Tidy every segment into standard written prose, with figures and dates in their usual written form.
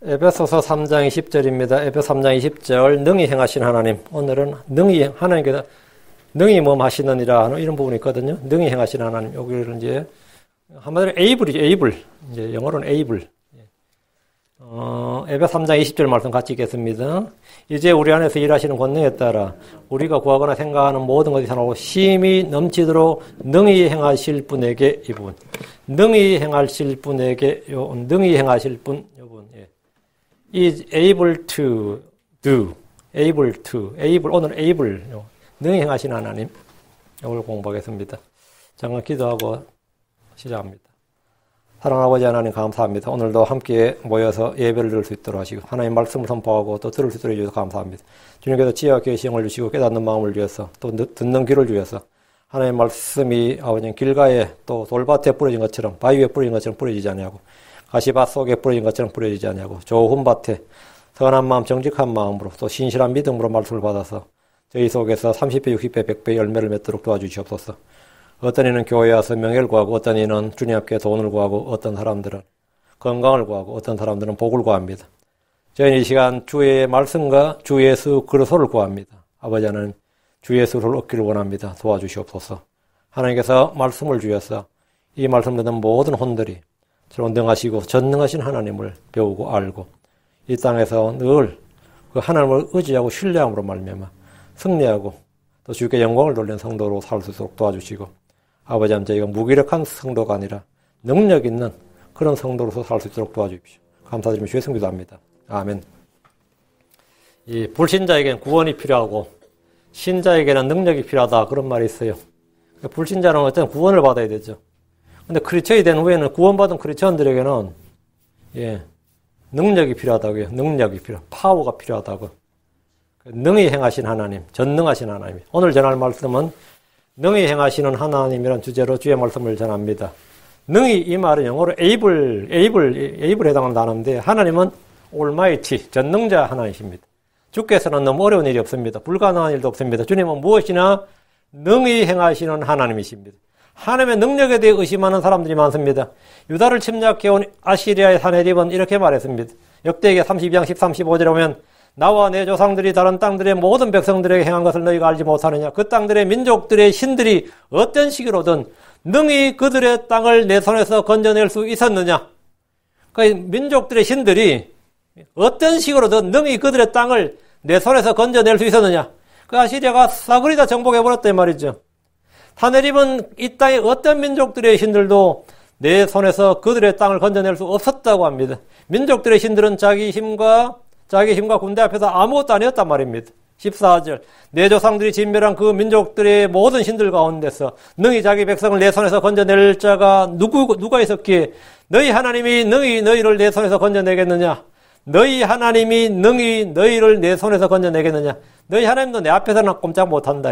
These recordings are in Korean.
에베소서 3장 20절입니다. 에베소 3장 20절 능히 행하신 하나님. 오늘은 능히 하나님께서 능히 하시느니라 하는 이런 부분이 있거든요. 능히 행하신 하나님. 여기를 이제 한마디로 able이죠. able. 이제 영어로는 able. 에베소 3장 20절 말씀 같이 읽겠습니다. 이제 우리 안에서 일하시는 권능에 따라 우리가 구하거나 생각하는 모든 것이 산하고 힘이 넘치도록 능히 행하실 분에게 이 부분. 능히 행하실 분에게 능히 행하실 분 이 부분. is able to do. able to. able 오늘 able. 능히 행하신 하나님. 이걸 공부하겠습니다. 잠깐 기도하고 시작합니다. 사랑하는 아버지 하나님 감사합니다. 오늘도 함께 모여서 예배를 드릴 수 있도록 하시고 하나님 말씀을 선포하고 또 들을 수 있도록 해주셔서 감사합니다. 주님께서 지혜와 계시형을 주시고 깨닫는 마음을 주셔서 또 듣는 귀를 주셔서 하나님의 말씀이 아버지 길가에 또 돌밭에 뿌려진 것처럼 바위 위에 뿌려진 것처럼 뿌려지지 아니하고 가시밭 속에 뿌려진 것처럼 뿌려지지 아니하고 좋은 밭에 선한 마음 정직한 마음으로 또 신실한 믿음으로 말씀을 받아서 저희 속에서 30배 60배 100배 열매를 맺도록 도와주시옵소서. 어떤 이는 교회에 와서 명예를 구하고 어떤 이는 주님 앞에 돈을 구하고 어떤 사람들은 건강을 구하고 어떤 사람들은 복을 구합니다. 저희는 이 시간 주의 말씀과 주 예수 그리스도를 구합니다. 아버지 하나님 주 예수를 얻기를 원합니다. 도와주시옵소서. 하나님께서 말씀을 주셔서 이 말씀 듣는 모든 혼들이 전능하시고 전능하신 하나님을 배우고 알고 이 땅에서 늘 그 하나님을 의지하고 신뢰함으로 말미암아 승리하고 또 주께 영광을 돌리는 성도로 살 수 있도록 도와주시고 아버지 하나님 저희가 무기력한 성도가 아니라 능력 있는 그런 성도로서 살 수 있도록 도와주십시오. 감사드리며 주의 이름으로 기도합니다. 아멘. 이 불신자에게는 구원이 필요하고 신자에게는 능력이 필요하다 그런 말이 있어요. 불신자는 어떤 구원을 받아야 되죠. 근데 크리스천이 된 후에는 구원받은 크리스천들에게는 능력이 필요하다고요. 능력이 파워가 필요하다고. 능히 행하신 하나님, 전능하신 하나님. 오늘 전할 말씀은 능히 행하시는 하나님이라는 주제로 주의 말씀을 전합니다. 능히 이 말은 영어로 able 해당하는 단어인데 하나님은 almighty, 전능자 하나님이십니다. 주께서는 너무 어려운 일이 없습니다. 불가능한 일도 없습니다. 주님은 무엇이나 능히 행하시는 하나님이십니다. 하나님의 능력에 대해 의심하는 사람들이 많습니다. 유다를 침략해온 아시리아의 사내립은 이렇게 말했습니다. 역대기에 32장 13, 15절에 보면 나와 내 조상들이 다른 땅들의 모든 백성들에게 행한 것을 너희가 알지 못하느냐. 그 땅들의 민족들의 신들이 어떤 식으로든 능히 그들의 땅을 내 손에서 건져낼 수 있었느냐. 그러니까 민족들의 신들이 어떤 식으로든 능히 그들의 땅을 내 손에서 건져낼 수 있었느냐. 그 아시리아가 싸그리 다 정복해버렸단 말이죠. 사내립은 이 땅의 어떤 민족들의 신들도 내 손에서 그들의 땅을 건져낼 수 없었다고 합니다. 민족들의 신들은 자기 힘과 군대 앞에서 아무것도 아니었단 말입니다. 14절 내 조상들이 진멸한 그 민족들의 모든 신들 가운데서 능히 자기 백성을 내 손에서 건져낼 자가 누가 있었기에 너희 하나님이 능히 너희를 내 손에서 건져내겠느냐. 너희 하나님이 능히 너희를 내 손에서 건져내겠느냐. 너희 하나님도 내 앞에서는 꼼짝 못한다.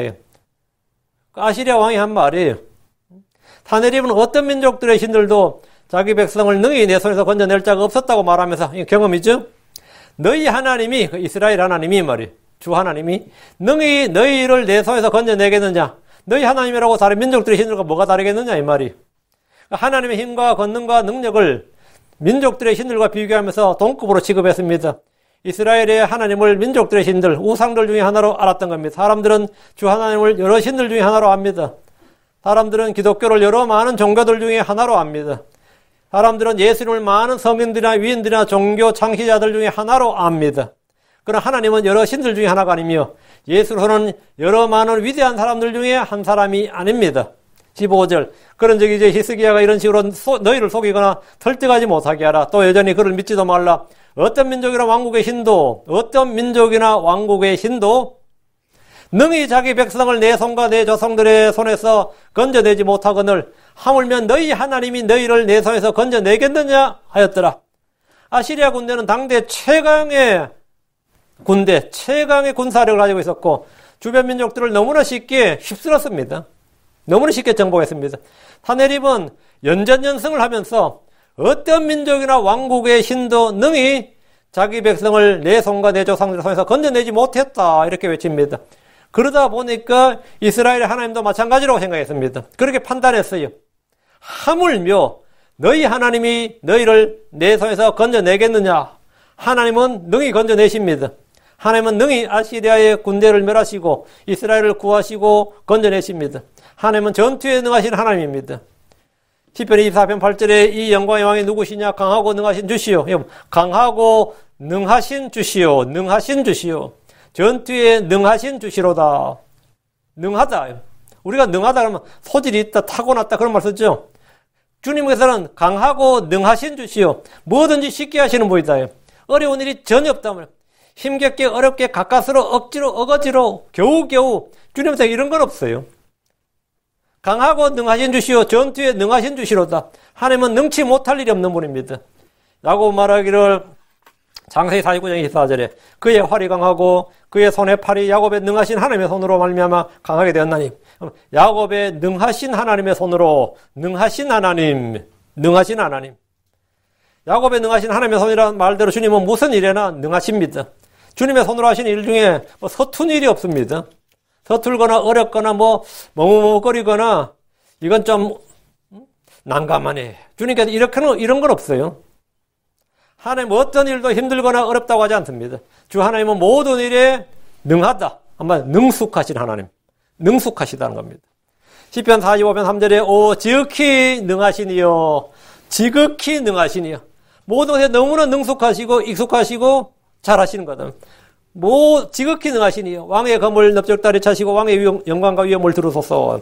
아시리아 왕이 한 말이에요. 사내립은 어떤 민족들의 신들도 자기 백성을 능히 내 손에서 건져낼 자가 없었다고 말하면서 경험이죠. 너희 하나님이 이스라엘 하나님이 말이에요. 주 하나님이 능히 너희를 내 손에서 건져내겠느냐. 너희 하나님이라고 다른 민족들의 신들과 뭐가 다르겠느냐 이 말이에요. 하나님의 힘과 권능과 능력을 민족들의 신들과 비교하면서 동급으로 취급했습니다. 이스라엘의 하나님을 민족들의 신들, 우상들 중에 하나로 알았던 겁니다. 사람들은 주 하나님을 여러 신들 중에 하나로 압니다. 사람들은 기독교를 여러 많은 종교들 중에 하나로 압니다. 사람들은 예수님을 많은 서민들이나 위인들이나 종교 창시자들 중에 하나로 압니다. 그러나 하나님은 여러 신들 중에 하나가 아니며 예수로서는 여러 많은 위대한 사람들 중에 한 사람이 아닙니다. 15절 그런즉 이제 히스기야가 이런 식으로 너희를 속이거나 설득하지 못하게 하라. 또 여전히 그를 믿지도 말라. 어떤 민족이나 왕국의 신도 능히 자기 백성을 내 손과 내 조상들의 손에서 건져내지 못하거늘 하물며 너희 하나님이 너희를 내 손에서 건져내겠느냐 하였더라. 아시리아 군대는 당대 최강의 군사력을 가지고 있었고 주변 민족들을 너무나 쉽게 휩쓸었습니다. 너무나 쉽게 정복했습니다. 사내립은 연전연승을 하면서 어떤 민족이나 왕국의 신도 능히 자기 백성을 내 손과 내 조상들의 손에서 건져내지 못했다 이렇게 외칩니다. 그러다 보니까 이스라엘의 하나님도 마찬가지라고 생각했습니다. 그렇게 판단했어요. 하물며 너희 하나님이 너희를 내 손에서 건져내겠느냐. 하나님은 능히 건져내십니다. 하나님은 능히 아시리아의 군대를 멸하시고 이스라엘을 구하시고 건져내십니다. 하나님은 전투에 능하신 하나님입니다. 시편 24편 8절에 이 영광의 왕이 누구시냐? 강하고 능하신 주시오. 강하고 능하신 주시오. 능하신 주시오. 전투에 능하신 주시로다. 능하다. 우리가 능하다 그러면 소질이 있다, 타고났다 그런 말 쓰죠. 주님께서는 강하고 능하신 주시오. 뭐든지 쉽게 하시는 분이다. 어려운 일이 전혀 없다면 힘겹게 어렵게 가까스로 억지로 어거지로 겨우겨우 주님한테 이런 건 없어요. 강하고 능하신 주시오. 전투에 능하신 주시로다. 하나님은 능치 못할 일이 없는 분입니다. 야고보 말하기를 창세기 49장 24절에 그의 활이 강하고 그의 손의 팔이 야곱의 능하신 하나님의 손으로 말미암아 강하게 되었나니 야곱의 능하신 하나님의 손으로 능하신 하나님 야곱의 능하신 하나님의 손이라는 말대로 주님은 무슨 일에나 능하십니다. 주님의 손으로 하시는 일 중에 서툰 일이 없습니다. 서툴거나 어렵거나 머뭇거리거나 이건 좀 난감하네. 주님께서 이런 건 없어요. 하나님 어떤 일도 힘들거나 어렵다고 하지 않습니다. 주 하나님은 모든 일에 능하다. 아마 능숙하신 하나님. 능숙하시다는 겁니다. 시편 45편 3절에 오 지극히 능하시니요. 지극히 능하시니요. 모든 것에 너무나 능숙하시고 익숙하시고 잘하시는 거다. 지극히 능하시니요. 왕의 검을 넓적다리 차시고 왕의 영광과 위엄을 두루소서.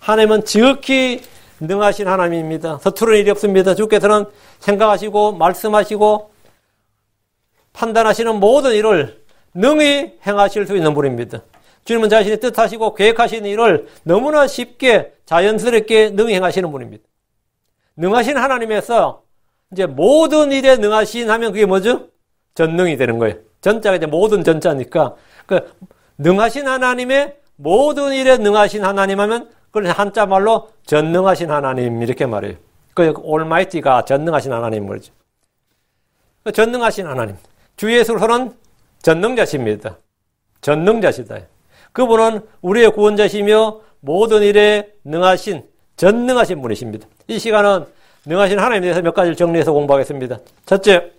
하나님은 지극히 능하신 하나님입니다. 서투른 일이 없습니다. 주께서는 생각하시고 말씀하시고 판단하시는 모든 일을 능히 행하실 수 있는 분입니다. 주님은 자신이 뜻하시고 계획하시는 일을 너무나 쉽게 자연스럽게 능히 행하시는 분입니다. 능하신 하나님에서 이제 모든 일에 능하신 하면 그게 뭐죠? 전능이 되는 거예요. 전자가 이제 모든 전자니까 그 능하신 하나님의 모든 일에 능하신 하나님 하면 그걸 한자 말로 전능하신 하나님 이렇게 말해요. 그 올마이티가 전능하신 하나님 말이죠. 그 전능하신 하나님. 주 예수로서는 전능자십니다. 전능자시다. 그분은 우리의 구원자시며 모든 일에 능하신 전능하신 분이십니다. 이 시간은 능하신 하나님에 대해서 몇 가지를 정리해서 공부하겠습니다. 첫째,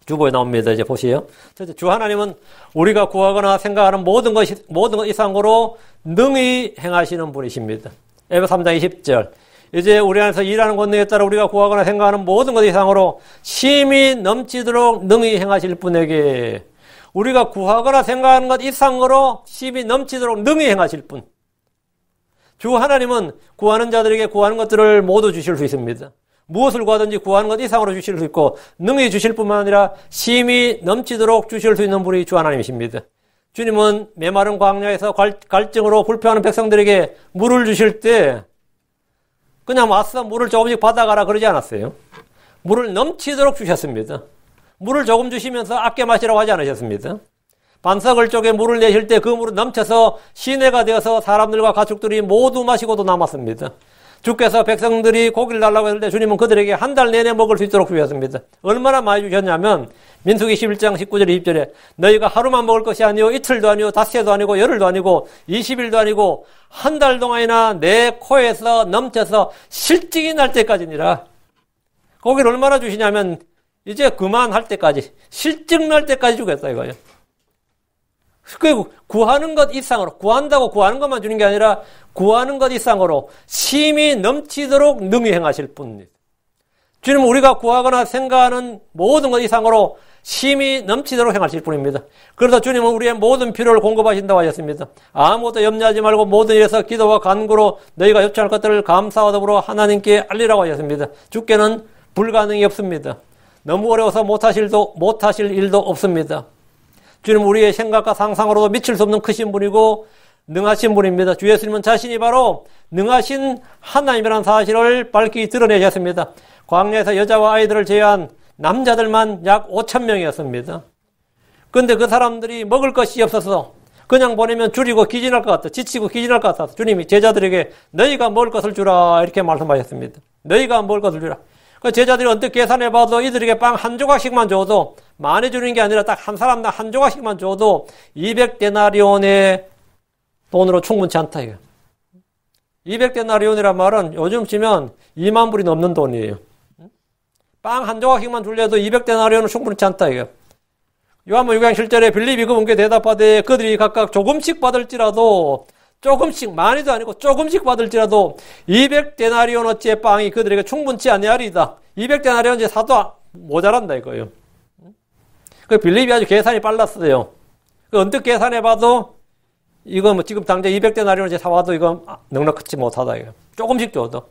주보에 나옵니다. 이제 보세요. 첫째, 주 하나님은 우리가 구하거나 생각하는 모든 것 이상으로 능히 행하시는 분이십니다. 에베소 3장 20절. 이제 우리 안에서 일하는 권능에 따라 우리가 구하거나 생각하는 모든 것 이상으로 힘이 넘치도록 능히 행하실 분에게 우리가 구하거나 생각하는 것 이상으로 힘이 넘치도록 능히 행하실 분. 주 하나님은 구하는 자들에게 구하는 것들을 모두 주실 수 있습니다. 무엇을 구하든지 구하는 것 이상으로 주실 수 있고 능히 주실 뿐만 아니라 힘이 넘치도록 주실 수 있는 분이 주 하나님이십니다. 주님은 메마른 광야에서 갈증으로 불평하는 백성들에게 물을 주실 때 그냥 와서 물을 조금씩 받아가라 그러지 않았어요. 물을 넘치도록 주셨습니다. 물을 조금 주시면서 아껴 마시라고 하지 않으셨습니다. 반석을 쪼개 물을 내실 때 그 물은 넘쳐서 시내가 되어서 사람들과 가축들이 모두 마시고도 남았습니다. 주께서 백성들이 고기를 달라고 했을 때 주님은 그들에게 한 달 내내 먹을 수 있도록 주셨습니다. 얼마나 많이 주셨냐면 민수기 11장 19절 20절에 너희가 하루만 먹을 것이 아니요 이틀도 아니요 닷새도 아니고 열흘도 아니고 20일도 아니고 한 달 동안이나 내 코에서 넘쳐서 실증이 날 때까지니라. 고기를 얼마나 주시냐면 이제 그만할 때까지 실증 날 때까지 주겠다 이거예요. 구하는 것 이상으로 구한다고 구하는 것만 주는 게 아니라 구하는 것 이상으로 힘이 넘치도록 능히 행하실 분입니다. 주님은 우리가 구하거나 생각하는 모든 것 이상으로 힘이 넘치도록 행하실 분입니다. 그래서 주님은 우리의 모든 필요를 공급하신다고 하셨습니다. 아무것도 염려하지 말고 모든 일에서 기도와 간구로 너희가 요청할 것들을 감사와 더불어 하나님께 알리라고 하셨습니다. 주께는 불가능이 없습니다. 너무 어려워서 못하실 일도 없습니다. 주님은 우리의 생각과 상상으로도 미칠 수 없는 크신 분이고 능하신 분입니다. 주 예수님은 자신이 바로 능하신 하나님이라는 사실을 밝히 드러내셨습니다. 광야에서 여자와 아이들을 제외한 남자들만 약 5,000명이었습니다. 그런데 그 사람들이 먹을 것이 없어서 그냥 보내면 줄이고 기진할 것 같아. 지치고 기진할 것 같아서 주님이 제자들에게 너희가 먹을 것을 주라 이렇게 말씀하셨습니다. 너희가 먹을 것을 주라. 그 제자들이 언뜻 계산해봐도 이들에게 빵 한 조각씩만 줘도 많이 주는 게 아니라 딱 한 사람당 한 조각씩만 줘도 200데나리온의 돈으로 충분치 않다 이거. 200데나리온이란 말은 요즘 치면 2만 불이 넘는 돈이에요. 빵 한 조각씩만 줄래도 200데나리온은 충분치 않다 이거. 요한복음 6장 7절에 빌립이 그분께 대답하되 그들이 각각 조금씩 받을지라도 조금씩 많이도 아니고 조금씩 받을지라도 200데나리온 어치의 빵이 그들에게 충분치 아니하리이다. 200데나리온 이제 사도 모자란다 이거예요. 그 빌립이 아주 계산이 빨랐어요. 그 언뜻 계산해봐도 이거 뭐 지금 당장 200데나리온 이제 사와도 이거 넉넉하지 못하다 이거. 조금씩 줘도.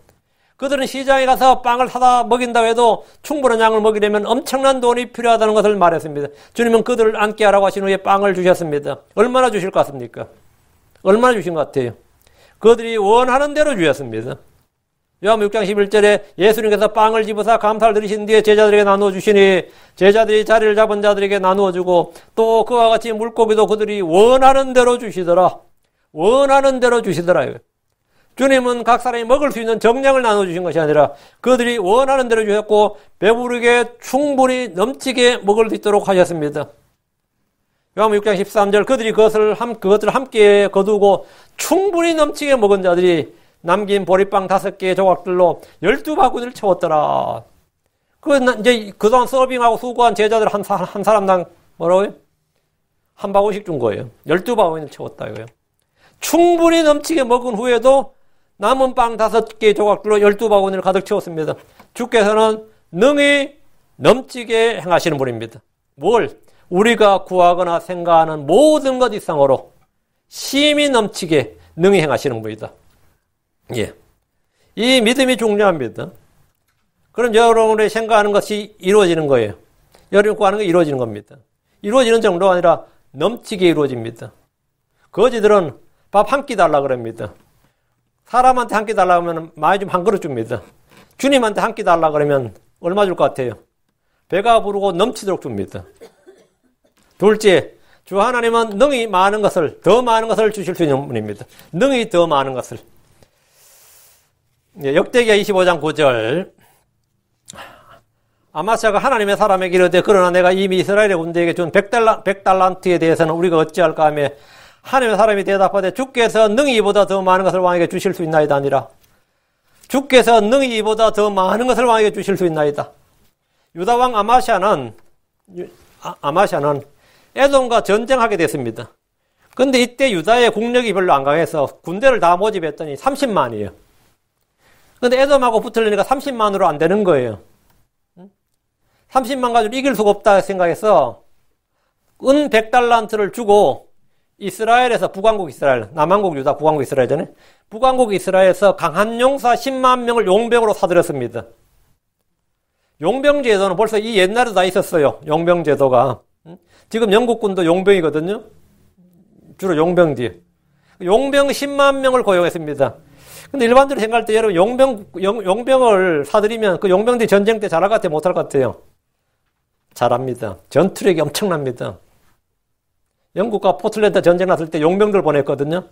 그들은 시장에 가서 빵을 사다 먹인다고 해도 충분한 양을 먹이려면 엄청난 돈이 필요하다는 것을 말했습니다. 주님은 그들을 앉게 하라고 하신 후에 빵을 주셨습니다. 얼마나 주실 것 같습니까? 얼마나 주신 것 같아요? 그들이 원하는 대로 주셨습니다. 요한복음 6장 11절에 예수님께서 빵을 집어서 감사를 드리신 뒤에 제자들에게 나누어 주시니 제자들이 자리를 잡은 자들에게 나누어 주고 또 그와 같이 물고기도 그들이 원하는 대로 주시더라. 원하는 대로 주시더라. 주님은 각 사람이 먹을 수 있는 정량을 나눠주신 것이 아니라 그들이 원하는 대로 주셨고 배부르게 충분히 넘치게 먹을 수 있도록 하셨습니다. 요한복음 6장 13절 그들이 그것을 함께 거두고 충분히 넘치게 먹은 자들이 남긴 보리빵 5개의 조각들로 12바구니를 채웠더라. 이제 그동안 서빙하고 수고한 제자들 한 사람당 뭐라고요? 한 바구니씩 준 거예요. 12바구니를 채웠다 이거예요. 충분히 넘치게 먹은 후에도 남은 빵 5개의 조각들로 12바구니를 가득 채웠습니다. 주께서는 능히 넘치게 행하시는 분입니다. 뭘? 우리가 구하거나 생각하는 모든 것 이상으로 심히 넘치게 능히 행하시는 분이다. 예. 이 믿음이 중요합니다. 그럼 여러분이 생각하는 것이 이루어지는 거예요. 여러분이 구하는 게 이루어지는 겁니다. 이루어지는 정도가 아니라 넘치게 이루어집니다. 거지들은 밥 한 끼 달라 그럽니다. 사람한테 한 끼 달라 그러면 많이 좀 한 그릇 줍니다. 주님한테 한 끼 달라 그러면 얼마 줄 것 같아요? 배가 부르고 넘치도록 줍니다. 둘째, 주 하나님은 능히 많은 것을, 더 많은 것을 주실 수 있는 분입니다. 능히 더 많은 것을. 역대기야 25장 9절. 아마스야가 하나님의 사람에게 이르되 그러나 내가 이미 이스라엘의 군대에게 준 100달란트에 대해서는 우리가 어찌할까 하며 하나님의 사람이 대답하되 주께서 능히 이보다 더 많은 것을 왕에게 주실 수 있나이다 아니라 주께서 능히 이보다 더 많은 것을 왕에게 주실 수 있나이다. 유다왕 아마시아는 에돔과 전쟁하게 됐습니다. 그런데 이때 유다의 국력이 별로 안 강해서 군대를 다 모집했더니 30만이에요. 그런데 에돔하고 붙으려니까 30만으로 안 되는 거예요. 30만 가지고 이길 수가 없다 생각해서 은 100달란트를 주고 이스라엘에서 북왕국 이스라엘, 남왕국 유다, 북왕국 이스라엘이잖아요. 북왕국 이스라엘에서 강한 용사 10만 명을 용병으로 사들였습니다. 용병제도는 벌써 이 옛날에 다 있었어요. 용병제도가. 지금 영국군도 용병이거든요. 주로 용병지. 용병 10만 명을 고용했습니다. 근데 일반적으로 생각할 때 여러분 용병을 사들이면 그 용병들이 전쟁 때 잘할 것 같아요? 못할 것 같아요? 잘합니다. 전투력이 엄청납니다. 영국과 포틀랜드 전쟁 났을 때 용병들 보냈거든요.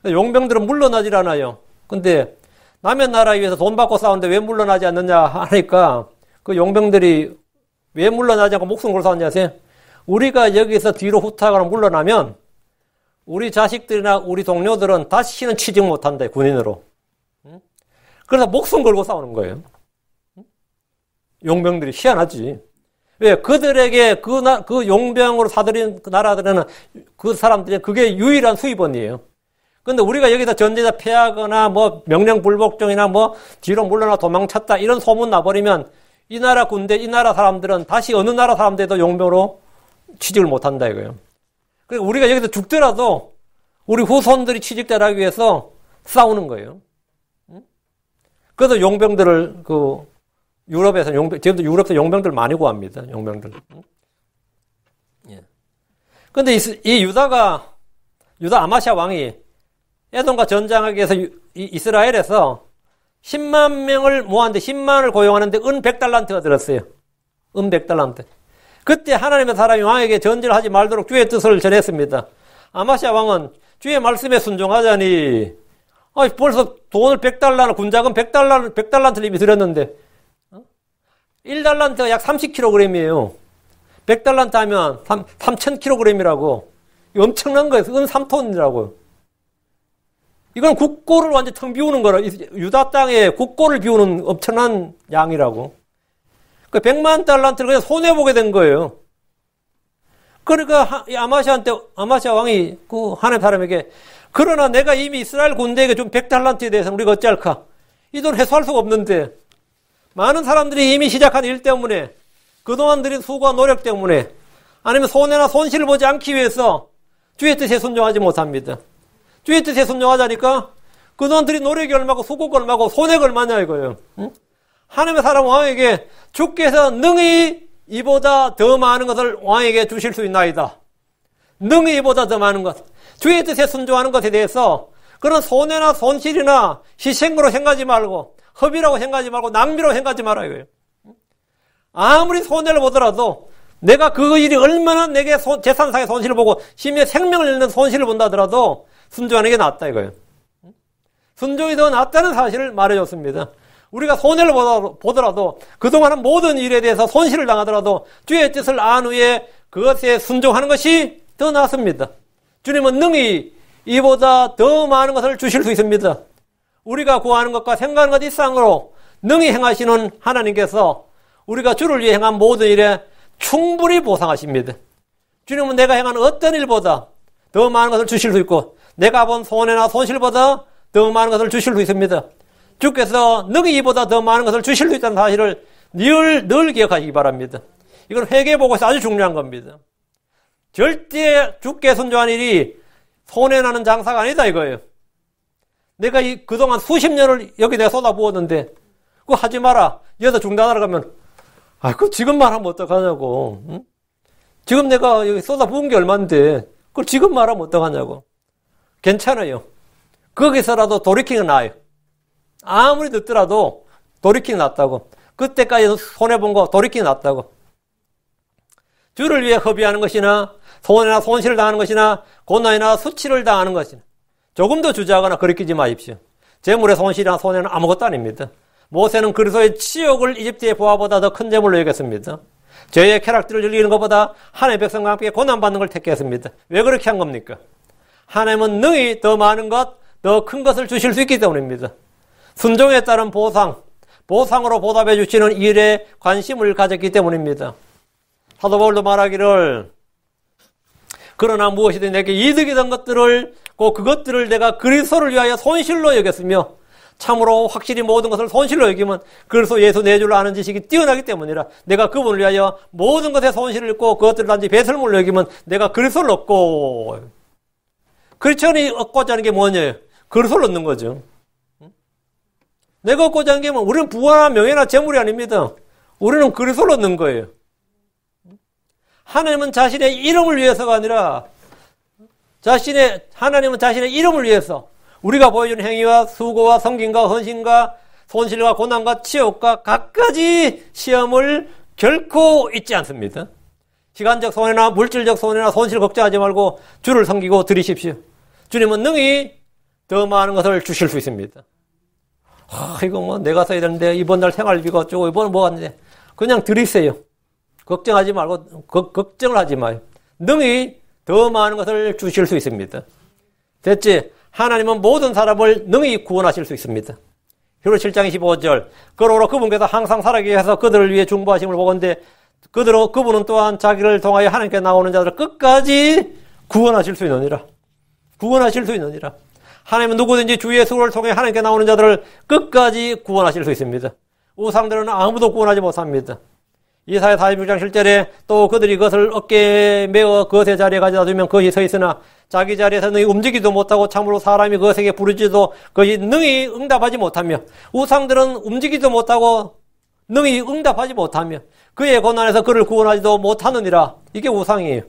용병들은 물러나질 않아요. 근데 남의 나라에 위해서 돈 받고 싸우는데 왜 물러나지 않느냐 하니까 그 용병들이 왜 물러나지 않고 목숨 걸고 싸웠냐 하세요? 우리가 여기서 뒤로 후퇴하거나 물러나면 우리 자식들이나 우리 동료들은 다시는 취직 못한다, 군인으로. 그래서 목숨 걸고 싸우는 거예요. 용병들이 희한하지. 왜? 그들에게 그 용병으로 사들인 그 나라들은 그 사람들이 그게 유일한 수입원이에요. 근데 우리가 여기서 전쟁에서 패하거나 뭐 명령 불복종이나 뭐 뒤로 물러나 도망쳤다 이런 소문 나버리면 이 나라 군대, 이 나라 사람들은 다시 어느 나라 사람들도 용병으로 취직을 못한다 이거예요. 그러니까 우리가 여기서 죽더라도 우리 후손들이 취직되기 위해서 싸우는 거예요. 그래서 용병들을 유럽에서 지금도 유럽에서 용병들 많이 구합니다. 용병들. 예. 근데 이 유다 아마시아 왕이 에돔과 전쟁하기 위해서 이스라엘에서 10만 명을 모았는데 10만을 고용하는데 은 100달란트가 들었어요. 은 100달란트. 그때 하나님의 사람이 왕에게 전쟁을 하지 말도록 주의 뜻을 전했습니다. 아마시아 왕은 주의 말씀에 순종하자니 벌써 돈을 100달러를 군자금 100달란트를 이미 들였는데 1달란트가 약 30kg이에요. 100달란트 하면 3000kg이라고. 엄청난 거예요. 은 3톤이라고. 이건 국고를 완전 텅 비우는 거라. 유다 땅에 국고를 비우는 엄청난 양이라고. 그 100만 달란트를 그냥 손해보게 된 거예요. 그러니까 이 아마시아 왕이 그 하나님 사람에게 그러나 내가 이미 이스라엘 군대에게 준 100달란트에 대해서는 우리가 어찌할까? 이 돈 회수할 수가 없는데 많은 사람들이 이미 시작한 일 때문에 그동안 들인 수고와 노력 때문에 아니면 손해나 손실을 보지 않기 위해서 주의 뜻에 순종하지 못합니다. 주의 뜻에 순종하자니까 그동안 들인 노력이 얼마고 수고가 얼마고 손해가 얼마냐 이거예요. 응? 하나님의 사람 왕에게 주께서 능히 이보다 더 많은 것을 왕에게 주실 수 있나이다. 능히 이보다 더 많은 것. 주의 뜻에 순종하는 것에 대해서 그런 손해나 손실이나 희생으로 생각하지 말고 허비라고 생각하지 말고 낭비라고 생각하지 말아요. 이거예요. 아무리 손해를 보더라도 내가 그 일이 얼마나 내게 재산상의 손실을 보고 심지어 생명을 잃는 손실을 본다 하더라도 순종하는 게 낫다 이거예요. 순종이 더 낫다는 사실을 말해줬습니다. 우리가 손해를 보더라도 그동안은 모든 일에 대해서 손실을 당하더라도 주의 뜻을 안 후에 그것에 순종하는 것이 더 낫습니다. 주님은 능히 이보다 더 많은 것을 주실 수 있습니다. 우리가 구하는 것과 생각하는 것 이상으로 능히 행하시는 하나님께서 우리가 주를 위해 행한 모든 일에 충분히 보상하십니다. 주님은 내가 행한 어떤 일보다 더 많은 것을 주실 수 있고 내가 본 손해나 손실보다 더 많은 것을 주실 수 있습니다. 주께서 능히 이보다 더 많은 것을 주실 수 있다는 사실을 늘 기억하시기 바랍니다. 이건 회개보고서 아주 중요한 겁니다. 절대 주께 순종한 일이 손해나는 장사가 아니다 이거예요. 내가 그동안 수십 년을 여기 내가 쏟아부었는데 그거 하지 마라. 여기서 중단하러 가면 그거 지금만 하면 어떡하냐고. 응? 지금 내가 여기 쏟아부은 게 얼만데 그걸 지금 말하면 어떡하냐고. 괜찮아요. 거기서라도 돌이키는 나아요. 아무리 늦더라도 돌이키는 낫다고. 그때까지 손해본 거 돌이키는 낫다고. 주를 위해 허비하는 것이나 손해나 손실을 당하는 것이나 고난이나 수치를 당하는 것이나 조금 더 주저하거나 거리끼지 마십시오. 재물의 손실이나 손해는 아무것도 아닙니다. 모세는 그리스도의 치욕을 이집트의 부하보다 더 큰 재물로 여겼습니다. 죄의 쾌락들을 즐기는 것보다 하나님의 백성과 함께 고난받는 걸 택했습니다. 왜 그렇게 한 겁니까? 하나님은 능히 더 많은 것, 더 큰 것을 주실 수 있기 때문입니다. 순종에 따른 보상으로 보답해 주시는 일에 관심을 가졌기 때문입니다. 사도 바울도 말하기를 그러나 무엇이든 내게 이득이 된 것들을 그것들을 내가 그리스도를 위하여 손실로 여겼으며 참으로 확실히 모든 것을 손실로 여기면 그리스도 예수 내 줄로 아는 지식이 뛰어나기 때문이라 내가 그분을 위하여 모든 것에 손실을 입고 그것들을 단지 배설물로 여기면 내가 그리스도를 얻고 크리스천이 얻고자 하는 게 뭐냐요? 그리스도를 얻는 거죠. 내가 얻고자 하는 게 뭐 우리는 부와 명예나 재물이 아닙니다. 우리는 그리스도를 얻는 거예요. 하나님은 자신의 이름을 위해서가 아니라 하나님은 자신의 이름을 위해서 우리가 보여주는 행위와 수고와 섬김과 헌신과 손실과 고난과 치욕과 갖가지 시험을 결코 잊지 않습니다. 시간적 손해나 물질적 손해나 손실 걱정하지 말고 주를 섬기고 드리십시오. 주님은 능히 더 많은 것을 주실 수 있습니다. 이거 뭐 내가 써야 되는데 이번 달 생활비가 어쩌고 이번은 뭐가 있는데 그냥 드리세요. 걱정하지 말고 걱정을 하지 마요. 능히 더 많은 것을 주실 수 있습니다. 됐지? 하나님은 모든 사람을 능히 구원하실 수 있습니다. 히브리서 7장 25절 그러므로 그분께서 항상 살아계게 해서 그들을 위해 중보하심을 보건대 그분은 또한 자기를 통하여 하나님께 나오는 자들을 끝까지 구원하실 수 있느니라. 구원하실 수 있느니라. 하나님은 누구든지 주 예수를 통해 하나님께 나오는 자들을 끝까지 구원하실 수 있습니다. 우상들은 아무도 구원하지 못합니다. 이사야 46장 7절에 또 그들이 그것을 어깨에 메어 그것의 자리에 가져다 두면 그것이 서 있으나 자기 자리에서 능히 움직이지도 못하고 참으로 사람이 그것에게 부르짖어도 그것이 능히 응답하지 못하며 우상들은 움직이지도 못하고 능히 응답하지 못하며 그의 고난에서 그를 구원하지도 못하느니라. 이게 우상이에요.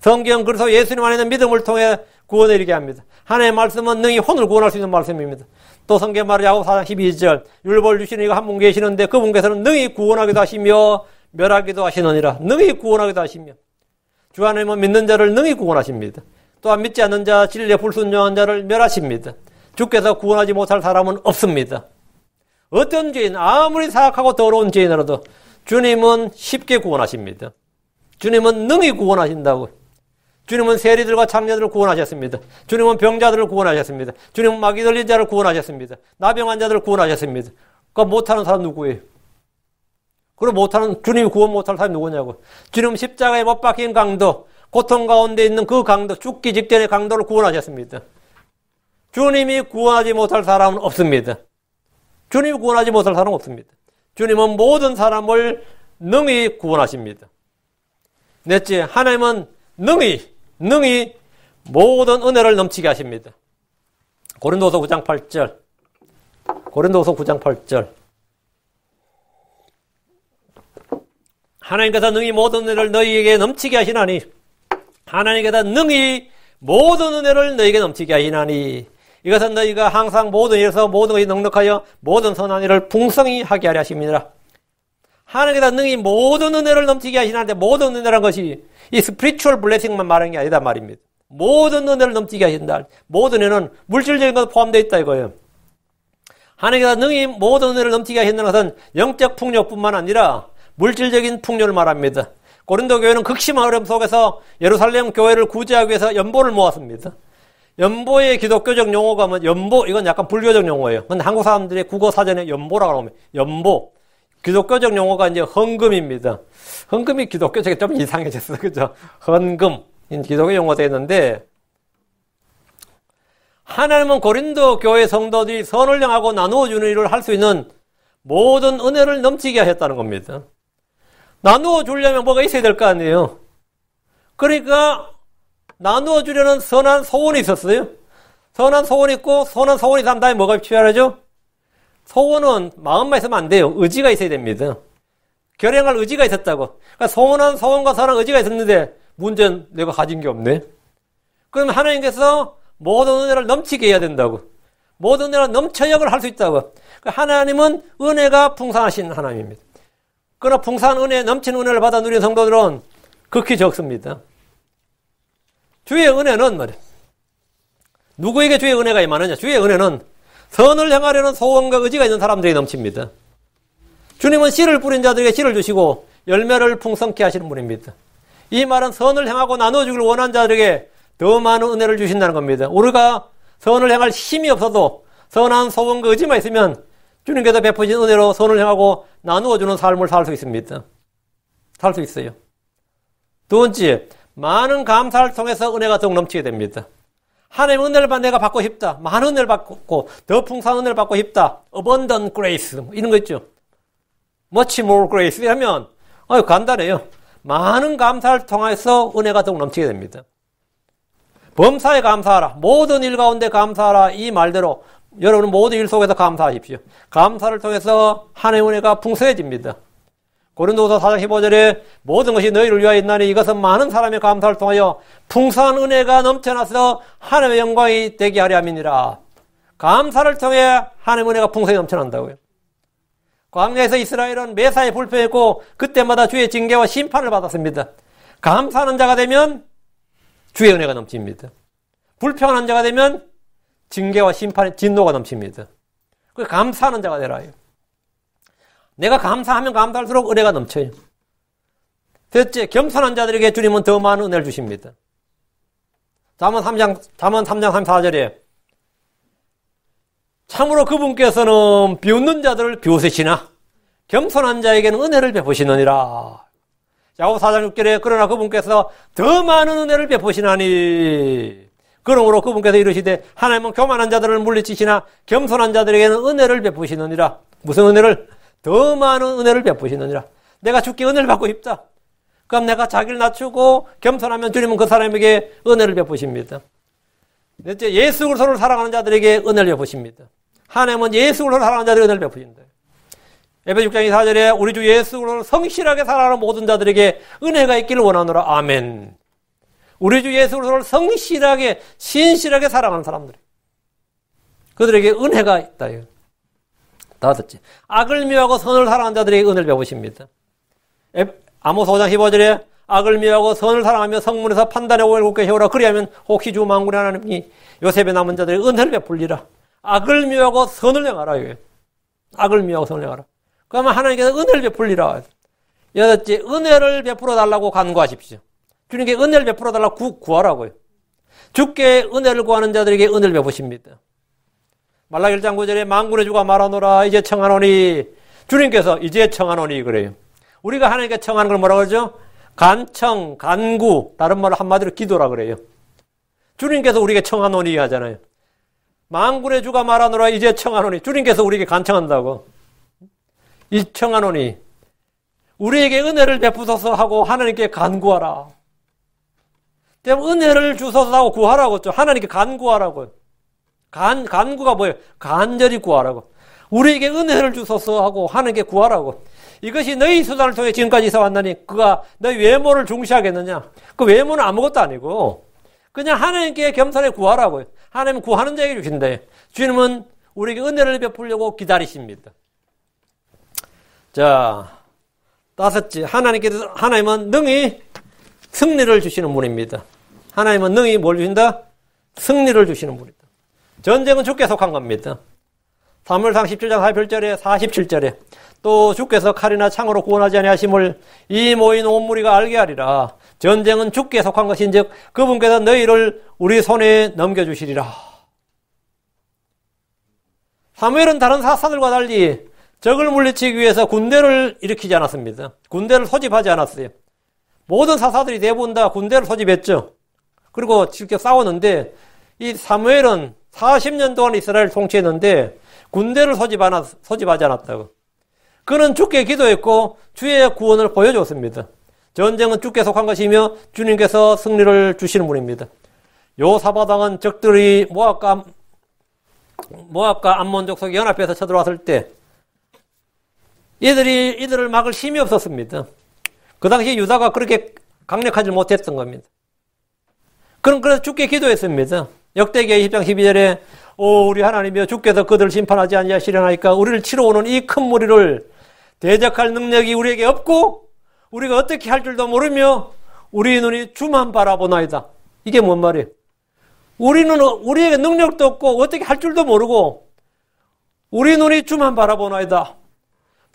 성경 그래서 예수님 안에 있는 믿음을 통해 구원에 이르게 합니다. 하나님의 말씀은 능히 혼을 구원할 수 있는 말씀입니다. 또 성경 말을 야고보 4장 12절 율법을 주시는 이가 한 분 계시는데 그분께서는 능히 구원하기도 하시며 멸하기도 하시느니라. 능히 구원하기도 하시며 주 하나님은 믿는 자를 능히 구원하십니다. 또한 믿지 않는 자 진리에 불순종한 자를 멸하십니다. 주께서 구원하지 못할 사람은 없습니다. 어떤 죄인 아무리 사악하고 더러운 죄인이라도 주님은 쉽게 구원하십니다. 주님은 능히 구원하신다고. 주님은 세리들과 창녀들을 구원하셨습니다. 주님은 병자들을 구원하셨습니다. 주님은 마귀 들린 자를 구원하셨습니다. 나병한 자들을 구원하셨습니다. 그거 못하는 사람 누구예요? 그럼 주님이 구원 못할 사람이 누구냐고. 주님 십자가에 못 박힌 강도, 고통 가운데 있는 그 강도, 죽기 직전의 강도를 구원하셨습니다. 주님이 구원하지 못할 사람은 없습니다. 주님이 구원하지 못할 사람은 없습니다. 주님은 모든 사람을 능히 구원하십니다. 넷째, 하나님은 능히 모든 은혜를 넘치게 하십니다. 고린도서 9장 8절. 고린도서 9장 8절. 하나님께서 능히 모든 은혜를 너희에게 넘치게 하시나니, 하나님께서 능히 모든 은혜를 너희에게 넘치게 하시나니, 이것은 너희가 항상 모든 일에서 모든 것이 넉넉하여 모든 선한 일을 풍성히 하게 하려 하심이니라. 하나님께서 능히 모든 은혜를 넘치게 하시는데, 모든 은혜란 것이 이 스피리추얼 블레싱만 말하는 게 아니다 말입니다. 모든 은혜를 넘치게 하신다. 모든 은혜는 물질적인 것도 포함되어 있다 이거예요. 하나님께서 능히 모든 은혜를 넘치게 하신다는 것은 영적 풍요뿐만 아니라 물질적인 풍요를 말합니다. 고린도 교회는 극심한 어려움 속에서 예루살렘 교회를 구제하기 위해서 연보를 모았습니다. 연보의 기독교적 용어가 뭐 연보, 이건 약간 불교적 용어예요. 근데 한국 사람들의 국어 사전에 연보라고 하면 연보. 기독교적 용어가 이제 헌금입니다. 헌금이 기독교적이 좀 이상해졌어. 그죠? 헌금. 기독교 용어가 되는데, 하나님은 고린도 교회 성도들이 선을 향하고 나누어 주는 일을 할 수 있는 모든 은혜를 넘치게 하셨다는 겁니다. 나누어 주려면 뭐가 있어야 될 거 아니에요. 그러니까 나누어 주려는 선한 소원이 있었어요. 선한 소원이 있고, 선한 소원이 있는 다음에 뭐가 필요하죠? 소원은 마음만 있으면 안 돼요. 의지가 있어야 됩니다. 결행할 의지가 있었다고. 그러니까 선한 소원과 선한 의지가 있었는데 문제는 내가 가진 게 없네. 그럼 하나님께서 모든 은혜를 넘치게 해야 된다고. 모든 은혜를 넘쳐역을 할 수 있다고. 하나님은 은혜가 풍성하신 하나님입니다. 그러나 풍성한 은혜, 넘치는 은혜를 받아 누리는 성도들은 극히 적습니다. 주의 은혜는 말이야. 누구에게 주의 은혜가 임하느냐? 주의 은혜는 선을 향하려는 소원과 의지가 있는 사람들에게 넘칩니다. 주님은 씨를 뿌린 자들에게 씨를 주시고 열매를 풍성케 하시는 분입니다. 이 말은 선을 향하고 나눠주길 원하는 자들에게 더 많은 은혜를 주신다는 겁니다. 우리가 선을 향할 힘이 없어도 선한 소원과 의지만 있으면 주님께서 베푸신 은혜로 선을 향하고 나누어주는 삶을 살 수 있습니다. 살 수 있어요. 두 번째, 많은 감사를 통해서 은혜가 더욱 넘치게 됩니다. 하나님의 은혜를 내가 받고 싶다. 많은 은혜를 받고 더 풍성한 은혜를 받고 싶다. Abundant grace 이런 거 있죠. Much more grace 하면 간단해요. 많은 감사를 통해서 은혜가 더욱 넘치게 됩니다. 범사에 감사하라. 모든 일 가운데 감사하라. 이 말대로 여러분은 모든 일 속에서 감사하십시오. 감사를 통해서 하나님의 은혜가 풍성해집니다. 고린도서 4장 15절에 모든 것이 너희를 위하여 있나니 이것은 많은 사람의 감사를 통하여 풍성한 은혜가 넘쳐나서 하나님의 영광이 되게 하려 함이니라. 감사를 통해 하나님의 은혜가 풍성히 넘쳐난다고요. 광야에서 이스라엘은 매사에 불평했고 그때마다 주의 징계와 심판을 받았습니다. 감사하는 자가 되면 주의 은혜가 넘칩니다. 불평하는 자가 되면 징계와 심판의 진노가 넘칩니다. 그 감사하는 자가 되라요. 내가 감사하면 감사할수록 은혜가 넘쳐요. 셋째, 겸손한 자들에게 주님은 더 많은 은혜를 주십니다. 잠언 3장 34절에 참으로 그분께서는 비웃는 자들을 비웃으시나 겸손한 자에게는 은혜를 베푸시느니라. 야고보 4장 6절에 그러나 그분께서 더 많은 은혜를 베푸시나니 그러므로 그분께서 이르시되 하나님은 교만한 자들을 물리치시나 겸손한 자들에게는 은혜를 베푸시느니라. 무슨 은혜를? 더 많은 은혜를 베푸시느니라. 내가 주께 은혜를 받고 싶다. 그럼 내가 자기를 낮추고 겸손하면 주님은 그 사람에게 은혜를 베푸십니다. 넷째, 예수 그리스도를 사랑하는 자들에게 은혜를 베푸십니다. 하나님은 예수 그리스도를 사랑하는 자들에게 은혜를 베푸신다. 에베소 6장 24절에 우리 주 예수 그리스도를 성실하게 사랑하는 모든 자들에게 은혜가 있기를 원하노라. 아멘. 우리 주 예수 그리스도를 성실하게 신실하게 사랑하는 사람들, 그들에게 은혜가 있다. 다섯째, 악을 미워하고 선을 사랑하는 자들에게 은혜를 베푸십니다. 아모스 5장 15절에 악을 미워하고 선을 사랑하며 성문에서 판단의 오해를 굳게 해오라. 그리하면 혹시 주 만군의 하나님이 요셉의 남은 자들에게 은혜를 베풀리라. 악을 미워하고 선을 행하라. 악을 미워하고 선을 행하라. 그러면 하나님께서 은혜를 베풀리라. 여섯째, 은혜를 베풀어 달라고 간구하십시오. 주님께 은혜를 베풀어 달라고 구하라고요. 주께 은혜를 구하는 자들에게 은혜를 베푸십니다. 말라기 1장 9절에 만군의 주가 말하노라. 이제 청하노니. 주님께서 이제 청하노니 그래요. 우리가 하나님께 청하는 걸 뭐라고 그러죠? 간청, 간구, 다른 말로 한마디로 기도라 그래요. 주님께서 우리에게 청하노니 하잖아요. 만군의 주가 말하노라 이제 청하노니. 주님께서 우리에게 간청한다고. 이 청하노니 우리에게 은혜를 베푸소서 하고 하나님께 간구하라. 은혜를 주소서 하고 구하라고 했죠. 하나님께 간구하라고. 간구가 뭐예요? 간절히 구하라고. 우리에게 은혜를 주소서 하고 하나님께 구하라고. 이것이 너희 수단을 통해 지금까지 있어 왔나니 그가 너희 외모를 중시하겠느냐? 그 외모는 아무것도 아니고 그냥 하나님께 겸손히 구하라고요. 하나님은 구하는 자에게 주신다. 주님은 우리에게 은혜를 베풀려고 기다리십니다. 자, 다섯째, 하나님은 능히 승리를 주시는 분입니다. 하나님은 능히 뭘 주신다? 승리를 주시는 분이다. 전쟁은 주께 속한 겁니다. 사무엘상 17장 41절에 47절에 또 주께서 칼이나 창으로 구원하지 아니하심을 이 모인 온 무리가 알게 하리라. 전쟁은 주께 속한 것인즉 그분께서 너희를 우리 손에 넘겨주시리라. 사무엘은 다른 사사들과 달리 적을 물리치기 위해서 군대를 일으키지 않았습니다. 군대를 소집하지 않았어요. 모든 사사들이 대부분 다 군대를 소집했죠. 그리고 직접 싸웠는데 이 사무엘은 40년 동안 이스라엘을 통치했는데 군대를 소집하지 않았다고. 그는 주께 기도했고 주의 구원을 보여줬습니다. 전쟁은 주께 속한 것이며 주님께서 승리를 주시는 분입니다. 요사밧 왕은 적들이 모압과 암몬 족속이 연합해서 쳐들어왔을 때 이들을 막을 힘이 없었습니다. 그 당시 유다가 그렇게 강력하지 못했던 겁니다. 그래서 주께 기도했습니다. 역대기의 20장 12절에 우리 하나님이여 주께서 그들을 심판하지 아니하시려나이까 우리를 치러 오는 이 큰 무리를 대적할 능력이 우리에게 없고 우리가 어떻게 할 줄도 모르며 우리 눈이 주만 바라보나이다. 이게 뭔 말이에요? 우리에게 능력도 없고 어떻게 할 줄도 모르고 우리 눈이 주만 바라보나이다.